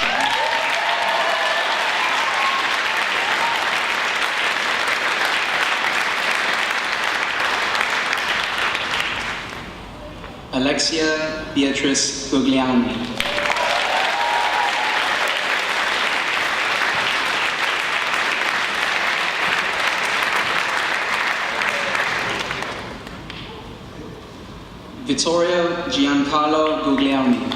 Alexia Beatrice Guglielmi. Vittorio Giancarlo Guglielmi.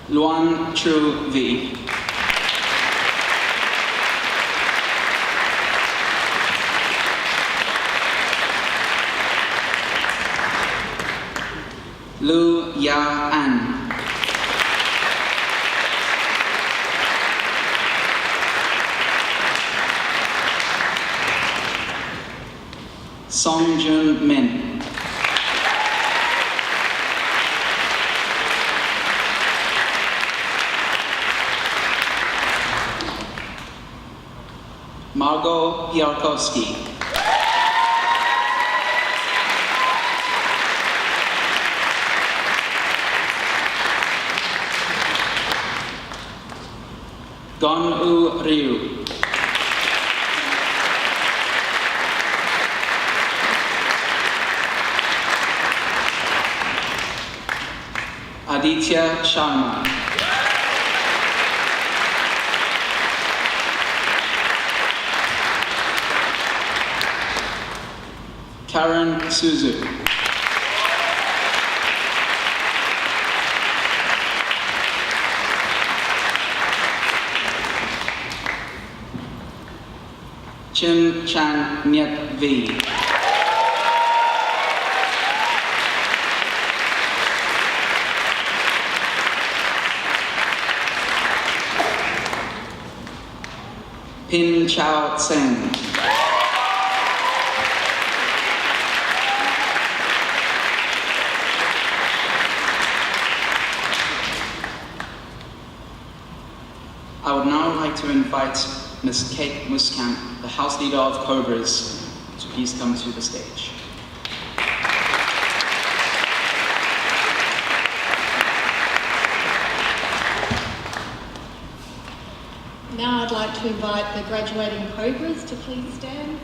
Luan Chu V. Ya An. Song Jun Min. Margot Piarkowski. Gon-U Ryu. Aditya Sharma. Karen Suzu. Chin Chan Nyet V. Pin Chao Tseng. I would now like to invite Ms. Kate Muskamp, the House Leader of Cobras, to please come to the stage. Now I'd like to invite the graduating Cobras to please stand.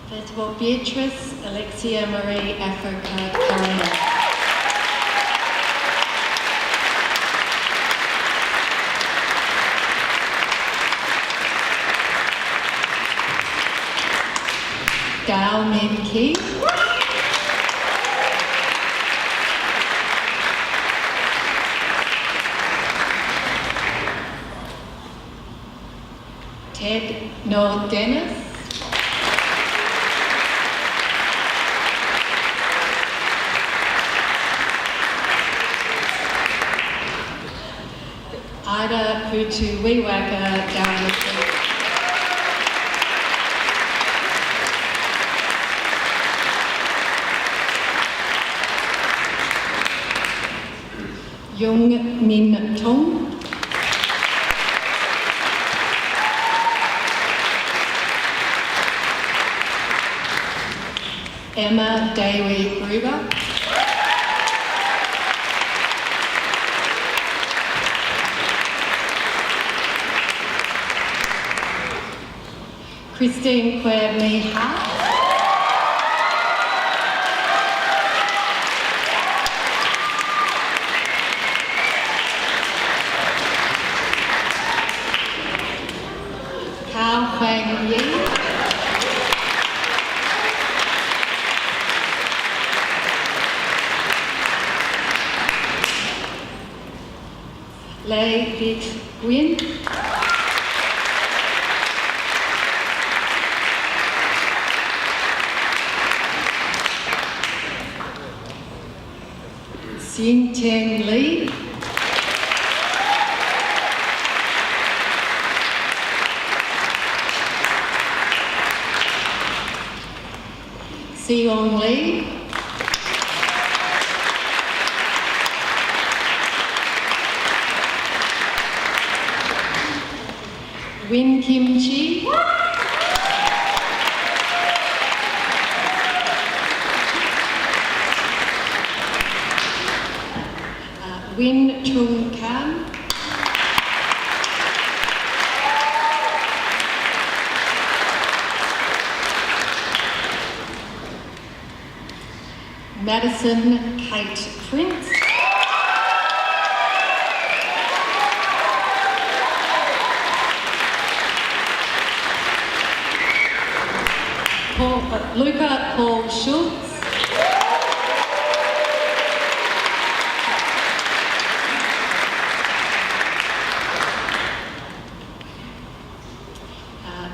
First of all, Beatrice, Alexia Marie, Africa, Carolina. Gao Min Ki. Ted Noel Dennis. Ida Putu Wiwaka Darwin. Jung Min Tong. Emma Dewi Gruber. Christine Claire Miha. Cao Huang Yi. Lei Vic Nguyen. Xin Teng Lee. Seong Lee. Win Kim Chi. Win Chung Kam. Madison Kate Prince. Luca Paul Schultz.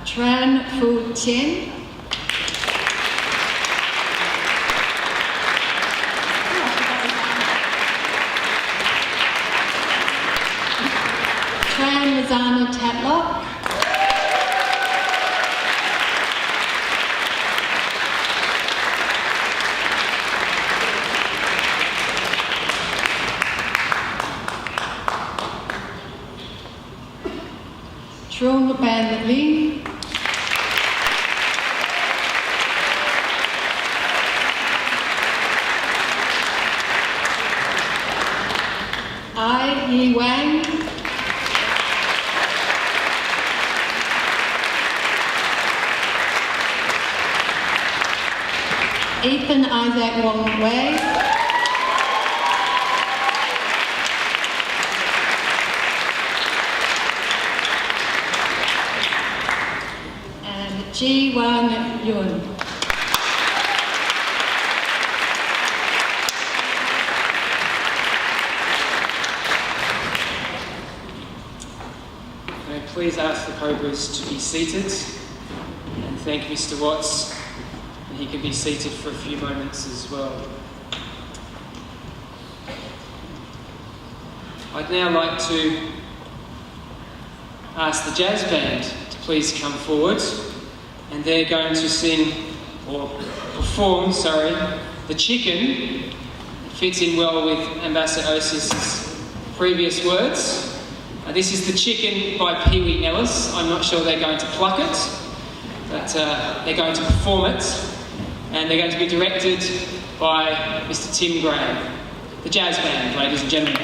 Tran Phu Tien. Tran Razana Tatlock. Trung Ban Lee. Ai Yi Wang. Ethan Isaac Wong Wei. And Ji Wan Yun. May I please ask the Cobras to be seated, and thank Mr. Watts. He can be seated for a few moments as well. I'd now like to ask the jazz band to please come forward, and they're going to sing, or perform, The Chicken. It fits in well with Ambassador Osis's previous words. This is The Chicken by Pee Wee Ellis. I'm not sure they're going to pluck it, but they're going to perform it. And they're going to be directed by Mr. Tim Graham. The jazz band, ladies and gentlemen.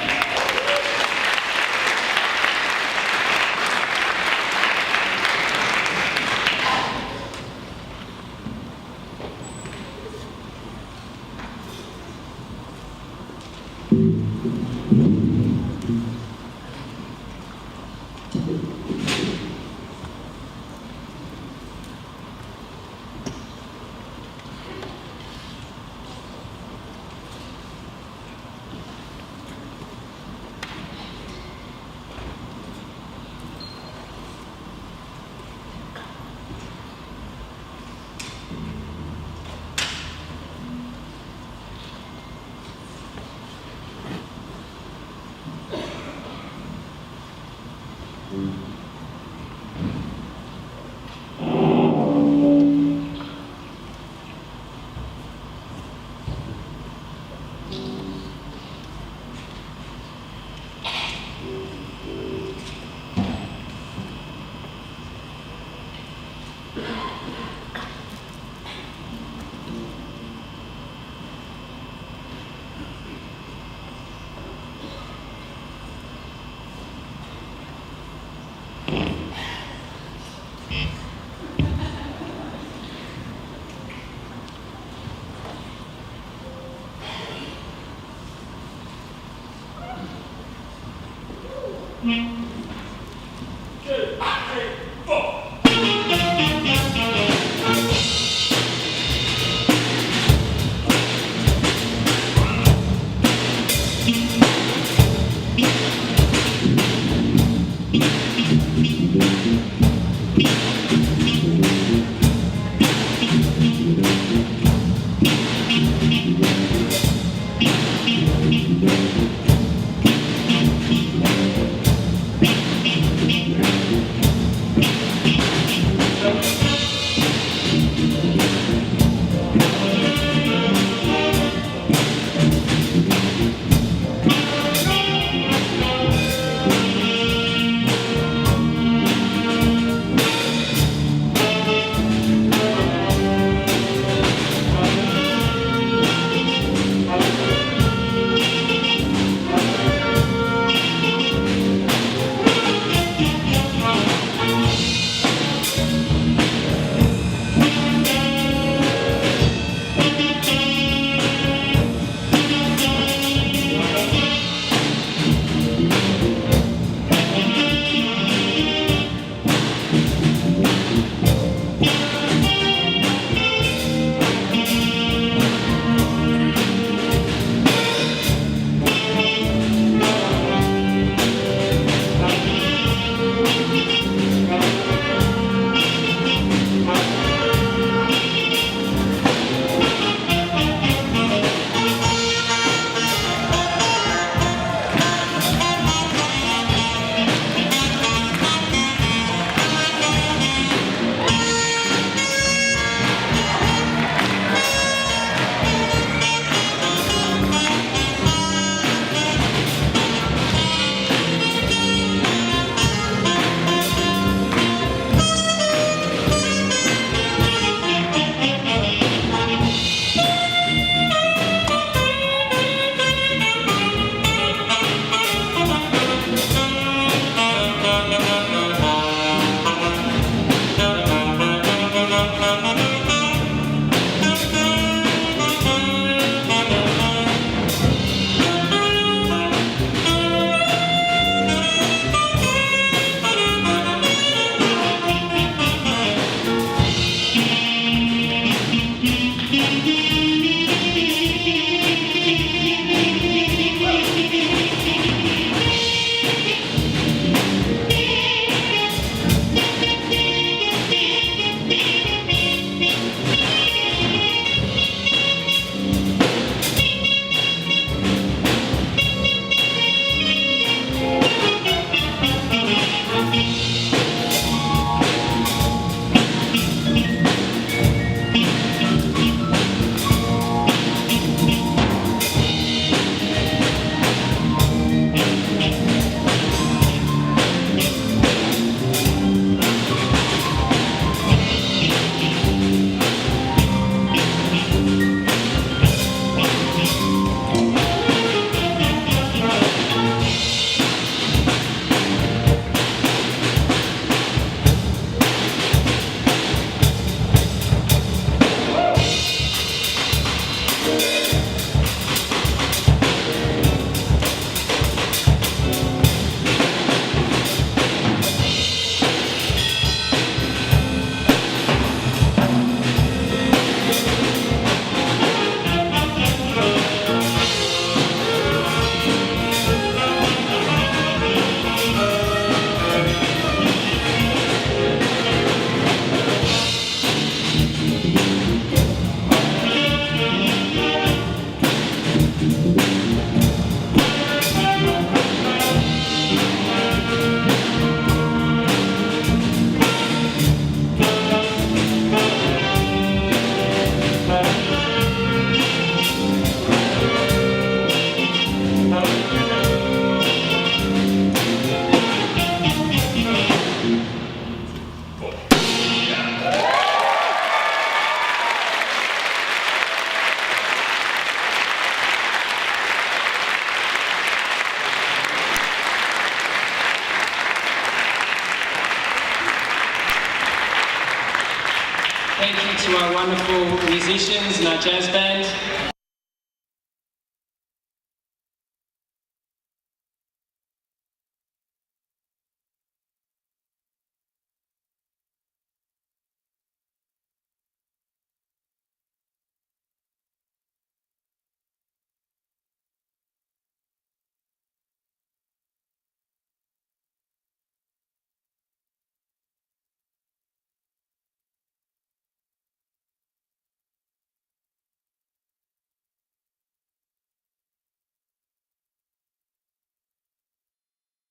to our wonderful musicians and our jazz band.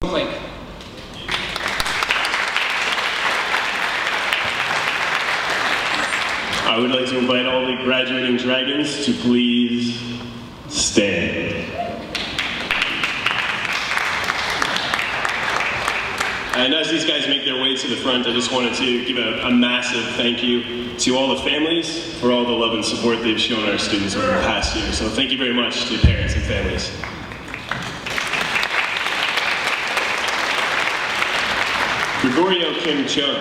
Quick. I would like to invite all the graduating dragons to please stand. And as these guys make their way to the front, I just wanted to give a massive thank you to all the families for all the love and support they've shown our students over the past year. So thank you very much to parents and families. Gregorio Kim Chung.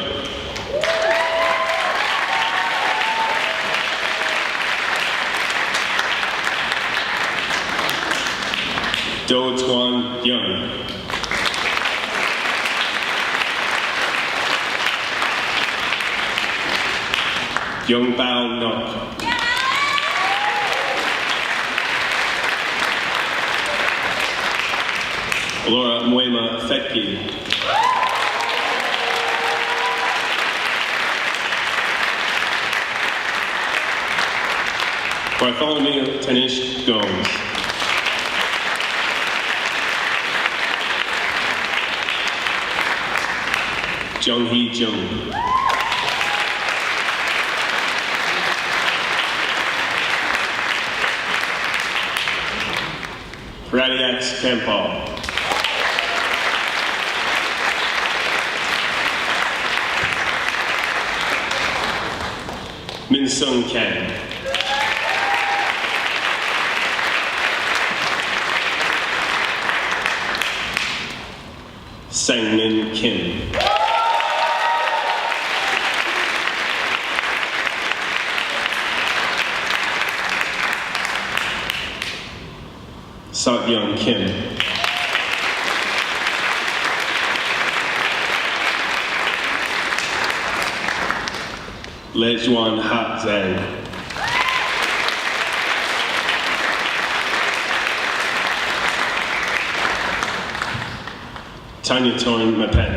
Do Tuan Young. Young Bao Nok. Laura Muema Fetki. Bartholomew Tanish Gomes. Jung Hee Jung. Radiax Kampal. Min Sung Kang. Sang Min Kim. Sok Young Kim. Le Juan Ha Zhang. Tanya Toin Mapen.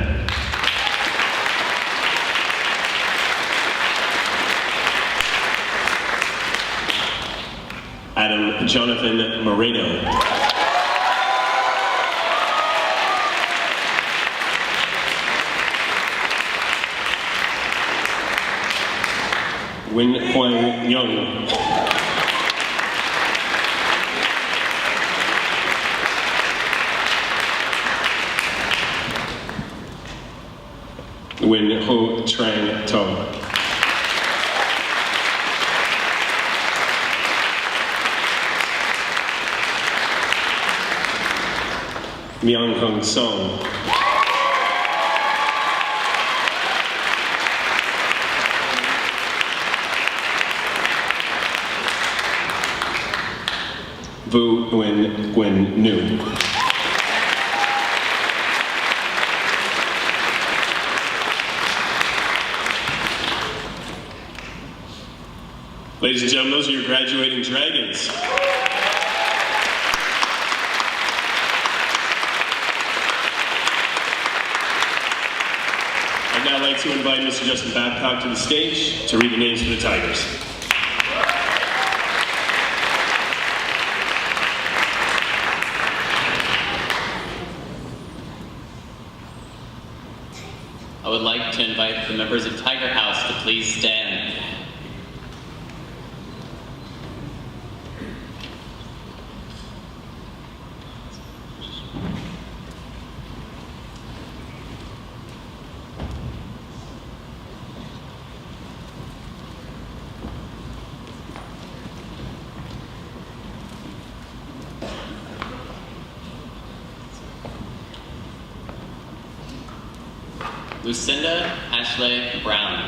Adam Jonathan Moreno. Win Huang Young. Win Ho Trang To. Myung Hung Song. Vu Nguyen Nguyen Nu. Ladies and gentlemen, those are your graduating dragons. I'd now like to invite Mr. Justin Babcock to the stage to read the names for the Tigers. I would like to invite the members of Tiger House to please stand. Lucinda Ashley Brown.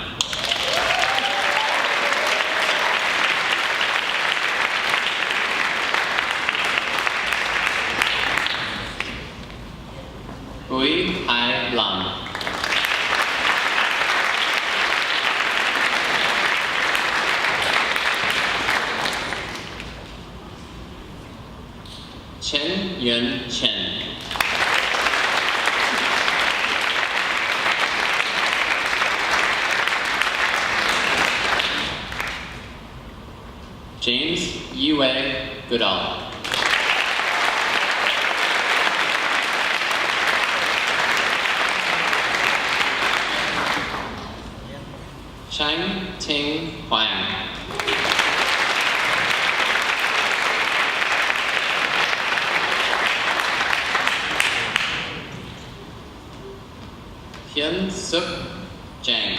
Hui Hai Lam. Chen Yun Chen. James Yue Goodall. Chang Ting Huang. Hyun Suk Jang.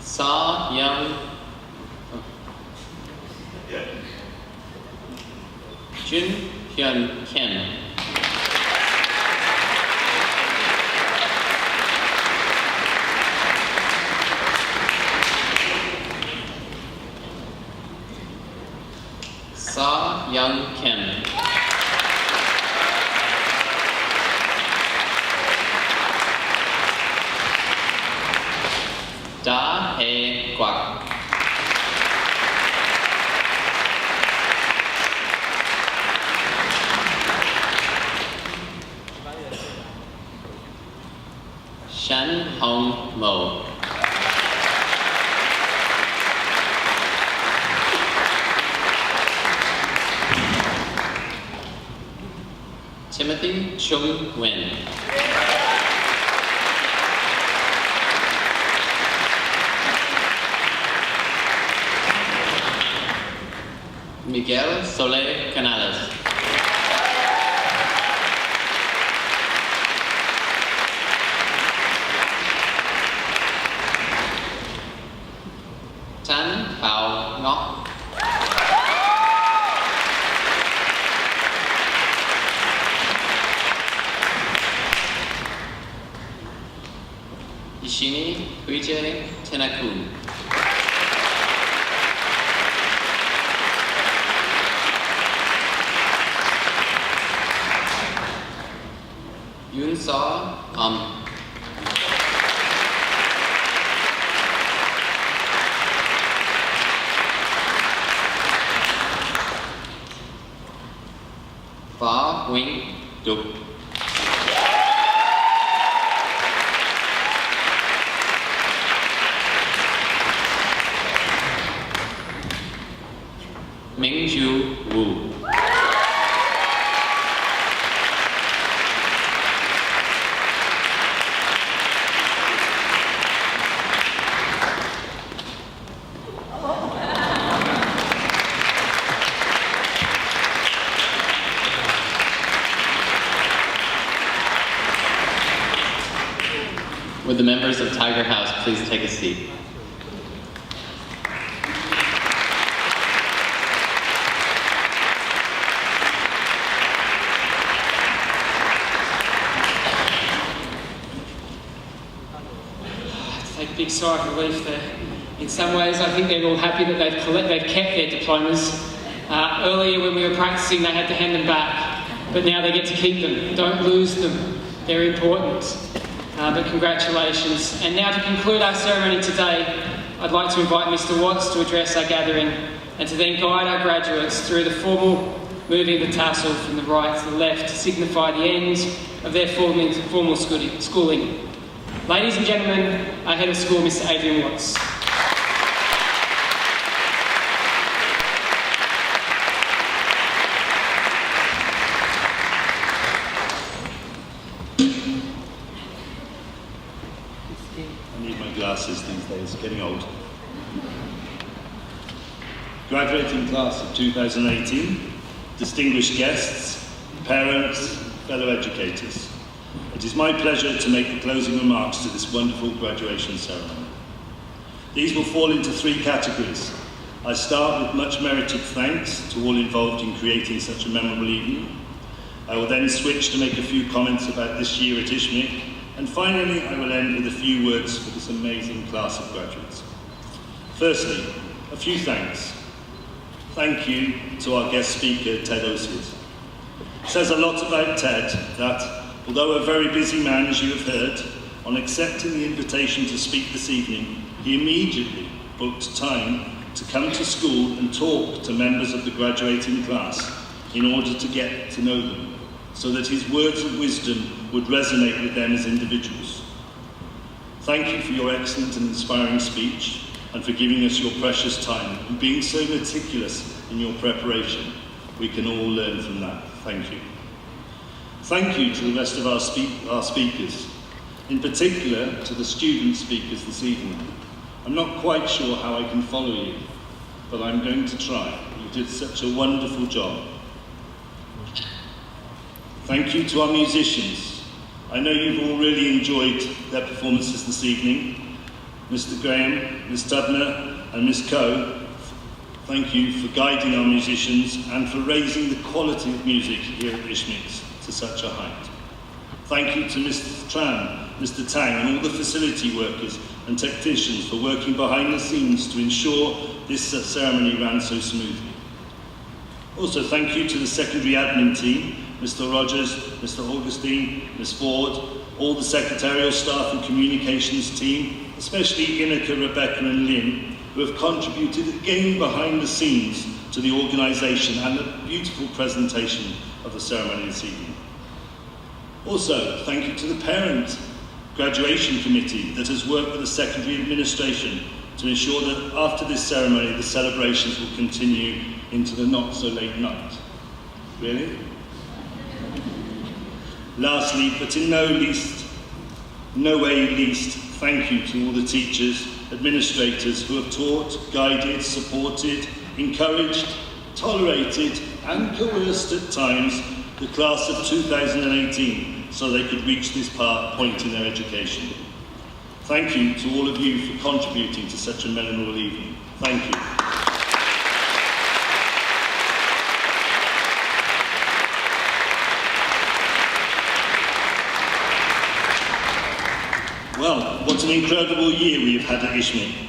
Sa Young Jun Hyun Kim. Sa Young Kim. Da He Guak. Shan Hong Mo. Timothy Chung Win. Miguel Soler Canales. Tan Hao Ngọc. Ishini Huije Tenakun. Yun Saw Phá Wing Đục. Mingju Wu. Would the members of Tiger House please take a seat? Take a big sigh of relief there. In some ways, I think they're all happy that they've kept their diplomas. Earlier when we were practicing, they had to hand them back, but now they get to keep them. Don't lose them. They're important. But congratulations. And now to conclude our ceremony today, I'd like to invite Mr. Watts to address our gathering and to then guide our graduates through the formal moving the tassel from the right to the left to signify the end of their formal schooling. Ladies and gentlemen, our head of school, Mr. Adrian Watts. These days, getting old. Graduating class of 2018, distinguished guests, parents, fellow educators. It is my pleasure to make the closing remarks to this wonderful graduation ceremony. These will fall into three categories. I start with much merited thanks to all involved in creating such a memorable evening. I will then switch to make a few comments about this year at Ischaemic. And finally, I will end with a few words for this amazing class of graduates. Firstly, A few thanks. Thank you to our guest speaker, Ted Osius. It says a lot about Ted that, although a very busy man, as you have heard, on accepting the invitation to speak this evening, he immediately booked time to come to school and talk to members of the graduating class in order to get to know them, so that his words of wisdom would resonate with them as individuals. Thank you for your excellent and inspiring speech and for giving us your precious time and being so meticulous in your preparation. We can all learn from that. Thank you. Thank you to the rest of our speakers, in particular to the student speakers this evening. I'm not quite sure how I can follow you, but I'm going to try. You did such a wonderful job. Thank you to our musicians. I know you've all really enjoyed their performances this evening. Mr. Graham, Ms. Tubner, and Ms. Coe, thank you for guiding our musicians and for raising the quality of music here at ISHCMC to such a height. Thank you to Mr. Tran, Mr. Tang, and all the facility workers and technicians for working behind the scenes to ensure this ceremony ran so smoothly. Also, thank you to the secondary admin team, Mr. Rogers, Mr. Augustine, Ms. Ford, all the secretarial staff and communications team, especially Ineke, Rebecca and Lynn, who have contributed again behind the scenes to the organisation and the beautiful presentation of the ceremony this evening. Also, thank you to the parent graduation committee that has worked with the secondary administration to ensure that after this ceremony the celebrations will continue into the not so late night. Really? Lastly, but in no way least, thank you to all the teachers, administrators who have taught, guided, supported, encouraged, tolerated and coerced at times the class of 2018 so they could reach this point in their education. Thank you to all of you for contributing to such a memorable evening. Thank you. Well, what an incredible year we have had at ISHCMC.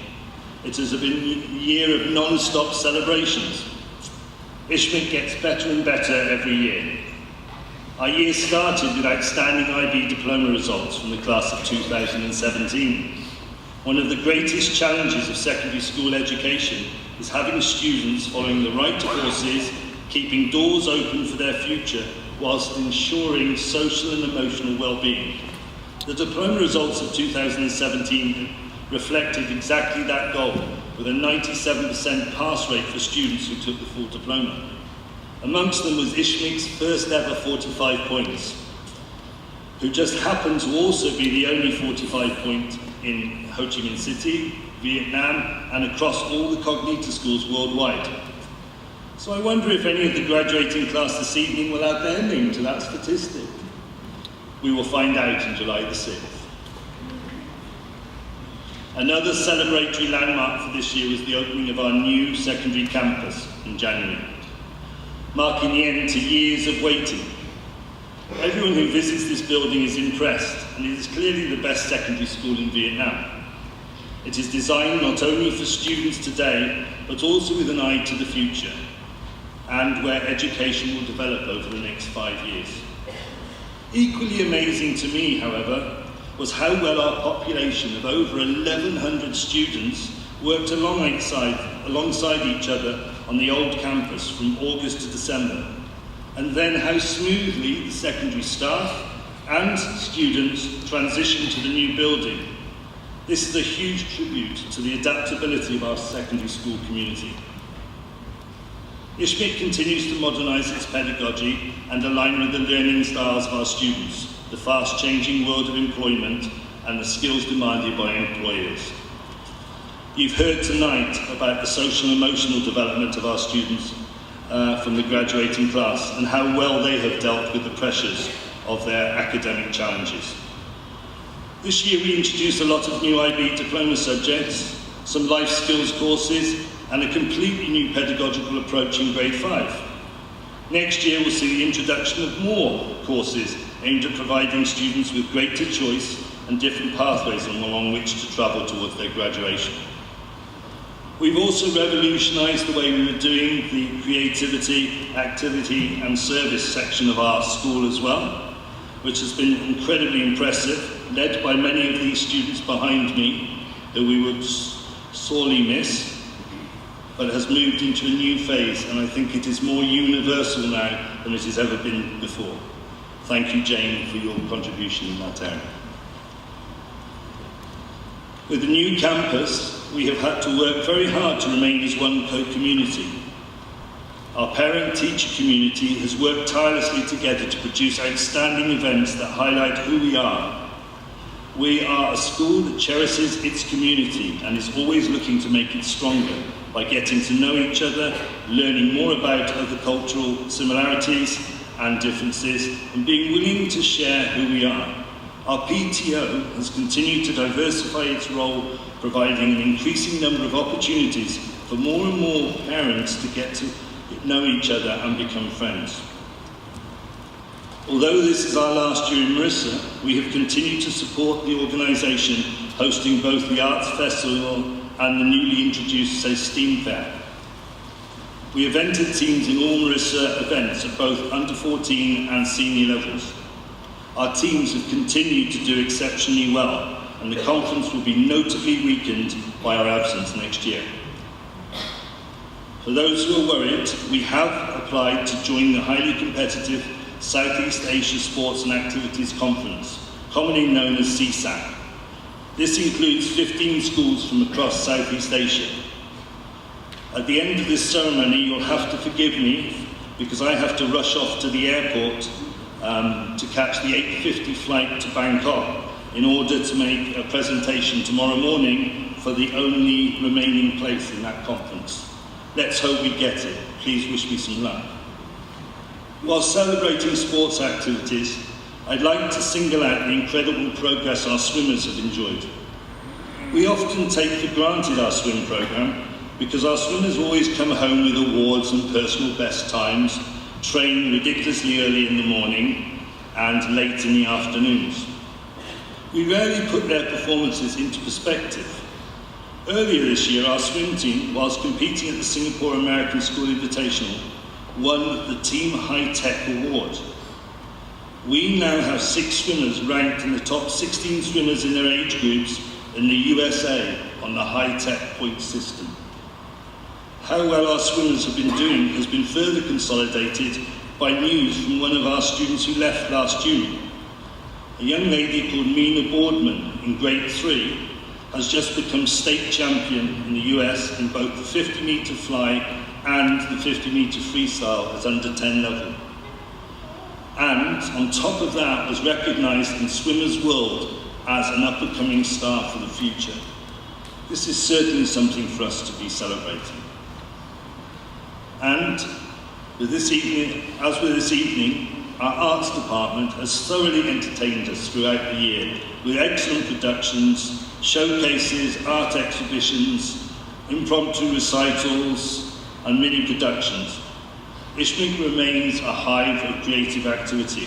It has been a year of non-stop celebrations. ISHCMC gets better and better every year. Our year started with outstanding IB diploma results from the class of 2017. One of the greatest challenges of secondary school education is having students following the right courses, keeping doors open for their future, whilst ensuring social and emotional well-being. The diploma results of 2017 reflected exactly that goal, with a 97% pass rate for students who took the full diploma. Amongst them was ISHCMC's first ever 45 points, who just happened to also be the only 45 point in Ho Chi Minh City, Vietnam, and across all the Cognita schools worldwide. So I wonder if any of the graduating class this evening will add their name to that statistic. We will find out on July the 6th. Another celebratory landmark for this year was the opening of our new secondary campus in January, marking the end to years of waiting. Everyone who visits this building is impressed, and it is clearly the best secondary school in Vietnam. It is designed not only for students today, but also with an eye to the future, and where education will develop over the next 5 years. Equally amazing to me, however, was how well our population of over 1,100 students worked alongside each other on the old campus from August to December, and then how smoothly the secondary staff and students transitioned to the new building. This is a huge tribute to the adaptability of our secondary school community. ISHCMC continues to modernise its pedagogy and align with the learning styles of our students, the fast-changing world of employment and the skills demanded by employers. You've heard tonight about the social and emotional development of our students from the graduating class and how well they have dealt with the pressures of their academic challenges. This year we introduced a lot of new IB diploma subjects, some life skills courses, and a completely new pedagogical approach in grade 5. Next year we'll see the introduction of more courses aimed at providing students with greater choice and different pathways along which to travel towards their graduation. We've also revolutionised the way we were doing the creativity, activity and service section of our school as well, which has been incredibly impressive, led by many of these students behind me, who we would sorely miss, but has moved into a new phase, and I think it is more universal now than it has ever been before. Thank you, Jane, for your contribution in that area. With the new campus, we have had to work very hard to remain as one community. Our parent-teacher community has worked tirelessly together to produce outstanding events that highlight who we are. We are a school that cherishes its community and is always looking to make it stronger by getting to know each other, learning more about other cultural similarities and differences, and being willing to share who we are. Our PTO has continued to diversify its role, providing an increasing number of opportunities for more and more parents to get to know each other and become friends. Although this is our last year in Marissa, we have continued to support the organisation hosting both the Arts Festival and the newly introduced STEAM Fair. We have entered teams in all Marissa events at both under 14 and senior levels. Our teams have continued to do exceptionally well, and the conference will be notably weakened by our absence next year. For those who are worried, we have applied to join the highly competitive Southeast Asia Sports and Activities Conference, commonly known as Sesac. This includes 15 schools from across Southeast Asia. At the end of this ceremony, you'll have to forgive me because I have to rush off to the airport to catch the 8:50 flight to Bangkok in order to make a presentation tomorrow morning for the only remaining place in that conference. Let's hope we get it. Please wish me some luck. While celebrating sports activities, I'd like to single out the incredible progress our swimmers have enjoyed. We often take for granted our swim programme because our swimmers always come home with awards and personal best times, train ridiculously early in the morning and late in the afternoons. We rarely put their performances into perspective. Earlier this year, our swim team, whilst competing at the Singapore American School Invitational, won the Team High Tech Award. We now have 6 swimmers ranked in the top 16 swimmers in their age groups in the USA on the High Tech point system. How well our swimmers have been doing has been further consolidated by news from one of our students who left last June. A young lady called Mina Boardman in grade 3 has just become state champion in the US in both the 50-metre fly and the 50-metre freestyle at under 10 level. And on top of that was recognised in Swimmers World as an up-and-coming star for the future. This is certainly something for us to be celebrating. And with this evening, our arts department has thoroughly entertained us throughout the year with excellent productions, showcases, art exhibitions, impromptu recitals, and mini productions. Ischaemic remains a hive of creative activity,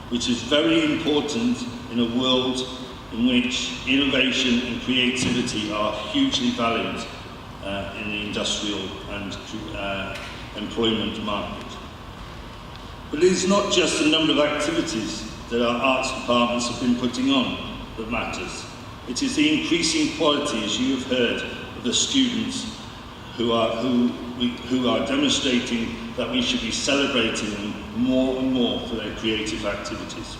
which is very important in a world in which innovation and creativity are hugely valued in the industrial and employment market. But it is not just the number of activities that our arts departments have been putting on that matters. It is the increasing quality, as you have heard, of the students who are demonstrating that we should be celebrating them more and more for their creative activities.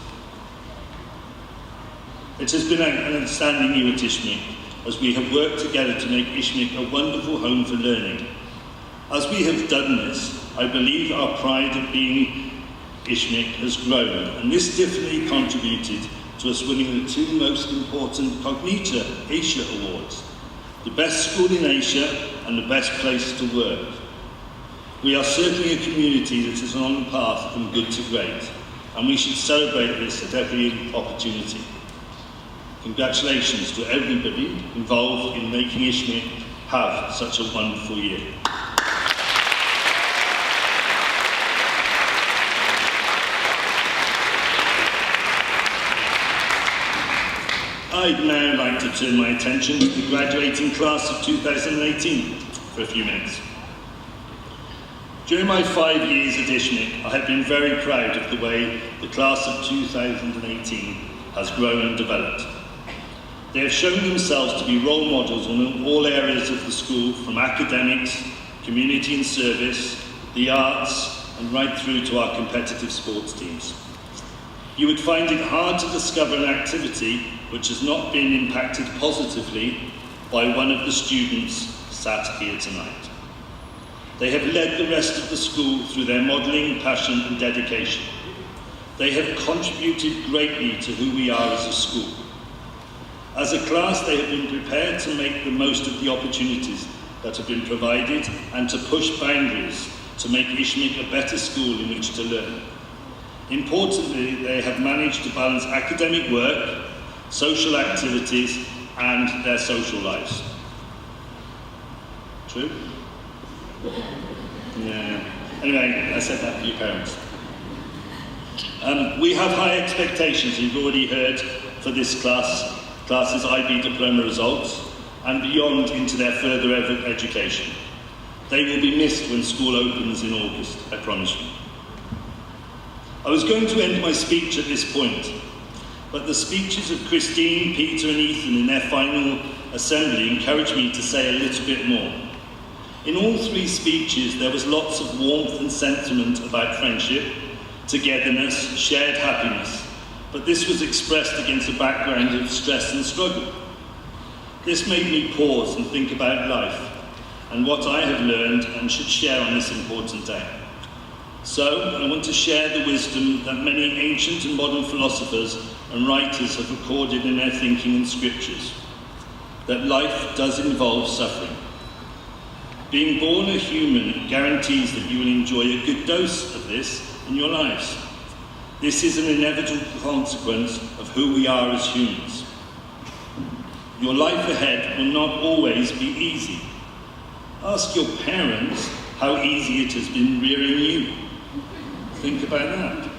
It has been an outstanding year at Ischaemic, as we have worked together to make Ischaemic a wonderful home for learning. As we have done this, I believe our pride of being Ischaemic has grown, and this definitely contributed to us winning the 2 most important Cognita Asia Awards, the best school in Asia and the best place to work. We are certainly a community that is on the path from good to great, and we should celebrate this at every opportunity. Congratulations to everybody involved in making Ischaemic have such a wonderful year. I'd now like to turn my attention to the graduating class of 2018 for a few minutes. During my 5 years at ISHCMC, I have been very proud of the way the class of 2018 has grown and developed. They have shown themselves to be role models in all areas of the school, from academics, community and service, the arts, and right through to our competitive sports teams. You would find it hard to discover an activity which has not been impacted positively by one of the students sat here tonight. They have led the rest of the school through their modelling, passion and dedication. They have contributed greatly to who we are as a school. As a class, they have been prepared to make the most of the opportunities that have been provided and to push boundaries to make ISHCMC a better school in which to learn. Importantly, they have managed to balance academic work, social activities and their social lives. True? Yeah. Anyway, I said that for you parents. We have high expectations, you've already heard, for this class's IB Diploma results and beyond into their further education. They will be missed when school opens in August, I promise you. I was going to end my speech at this point, but the speeches of Christine, Peter and Ethan in their final assembly encouraged me to say a little bit more. In all 3 speeches, there was lots of warmth and sentiment about friendship, togetherness, shared happiness, but this was expressed against a background of stress and struggle. This made me pause and think about life and what I have learned and should share on this important day. So, I want to share the wisdom that many ancient and modern philosophers and writers have recorded in their thinking and scriptures, that life does involve suffering. Being born a human guarantees that you will enjoy a good dose of this in your lives. This is an inevitable consequence of who we are as humans. Your life ahead will not always be easy. Ask your parents how easy it has been rearing you. Think about that.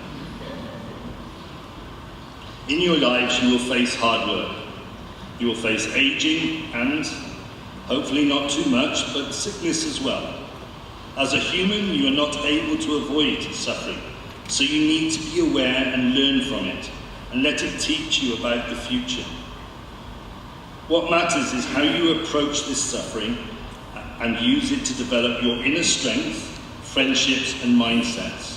In your lives, you will face hard work. You will face aging and, hopefully not too much, but sickness as well. As a human, you are not able to avoid suffering, so you need to be aware and learn from it, and let it teach you about the future. What matters is how you approach this suffering and use it to develop your inner strength, friendships and mindsets.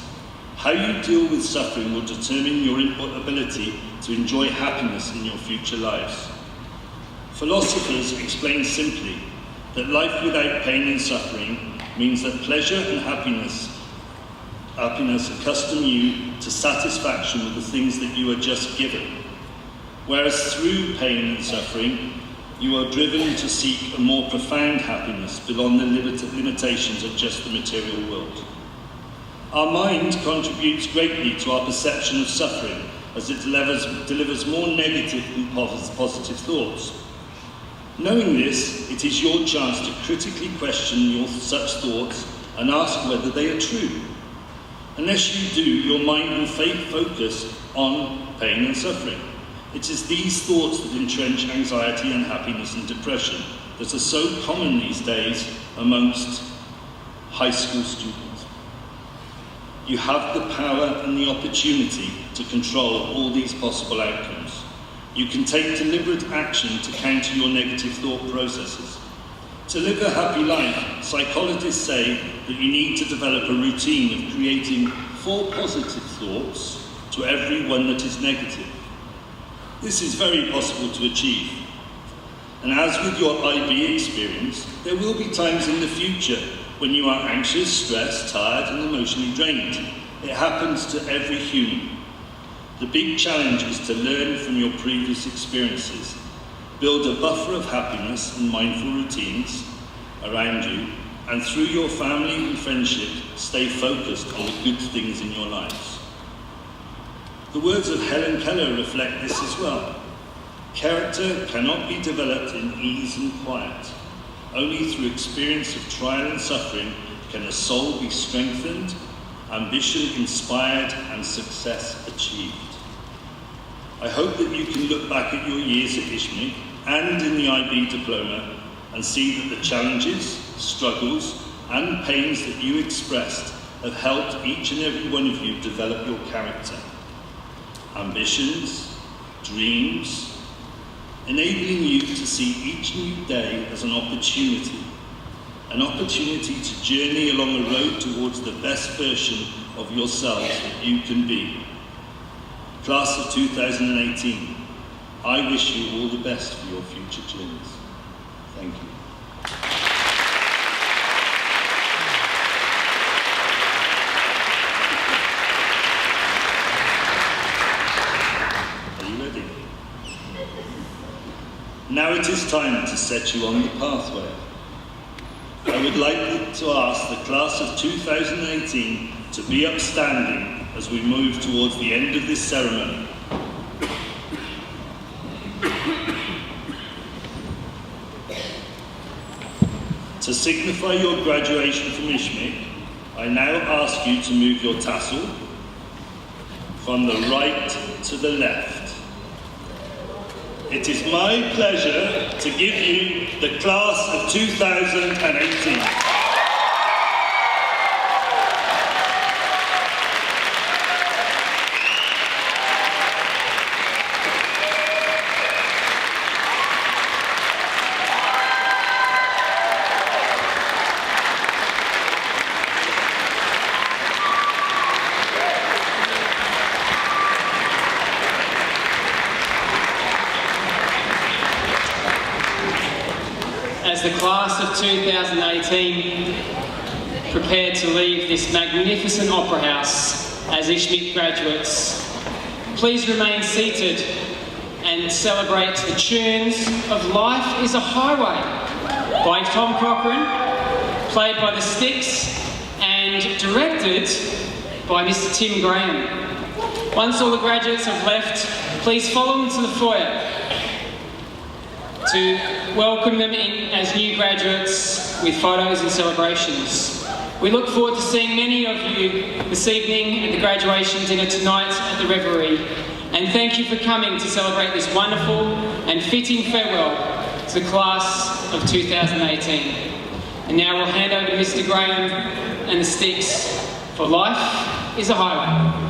How you deal with suffering will determine your ability to enjoy happiness in your future lives. Philosophers explain simply that life without pain and suffering means that pleasure and happiness accustom you to satisfaction with the things that you are just given, whereas through pain and suffering, you are driven to seek a more profound happiness beyond the limitations of just the material world. Our mind contributes greatly to our perception of suffering as it delivers more negative than positive thoughts. Knowing this, it is your chance to critically question such thoughts and ask whether they are true. Unless you do, your mind will focus on pain and suffering. It is these thoughts that entrench anxiety, unhappiness and depression that are so common these days amongst high school students. You have the power and the opportunity to control all these possible outcomes. You can take deliberate action to counter your negative thought processes. To live a happy life, psychologists say that you need to develop a routine of creating 4 positive thoughts to every one that is negative. This is very possible to achieve. And as with your IB experience, there will be times in the future when you are anxious, stressed, tired and emotionally drained. It happens to every human. The big challenge is to learn from your previous experiences, build a buffer of happiness and mindful routines around you, and through your family and friendship, stay focused on the good things in your lives. The words of Helen Keller reflect this as well. Character cannot be developed in ease and quiet. Only through experience of trial and suffering can a soul be strengthened, ambition inspired, and success achieved. I hope that you can look back at your years at Ischaemic and in the IB Diploma and see that the challenges, struggles and pains that you expressed have helped each and every one of you develop your character, ambitions, dreams, enabling you to see each new day as an opportunity to journey along a road towards the best version of yourselves that you can be. Class of 2018, I wish you all the best for your future journeys. Thank you. Are you ready? Now it is time to set you on the pathway. I would like to ask the class of 2018 to be upstanding as we move towards the end of this ceremony. To signify your graduation from Ischaemic, I now ask you to move your tassel from the right to the left. It is my pleasure to give you the class of 2018. As the class of 2018 prepare to leave this magnificent opera house as Ischaemic graduates, please remain seated and celebrate the tunes of Life is a Highway by Tom Cochrane, played by the Sticks and directed by Mr. Tim Graham. Once all the graduates have left, please follow them to the foyer to welcome them in as new graduates with photos and celebrations. We look forward to seeing many of you this evening at the graduation dinner tonight at the Reverie, and thank you for coming to celebrate this wonderful and fitting farewell to the class of 2018. And now we'll hand over to Mr. Graham and the Sticks for Life is a Highway.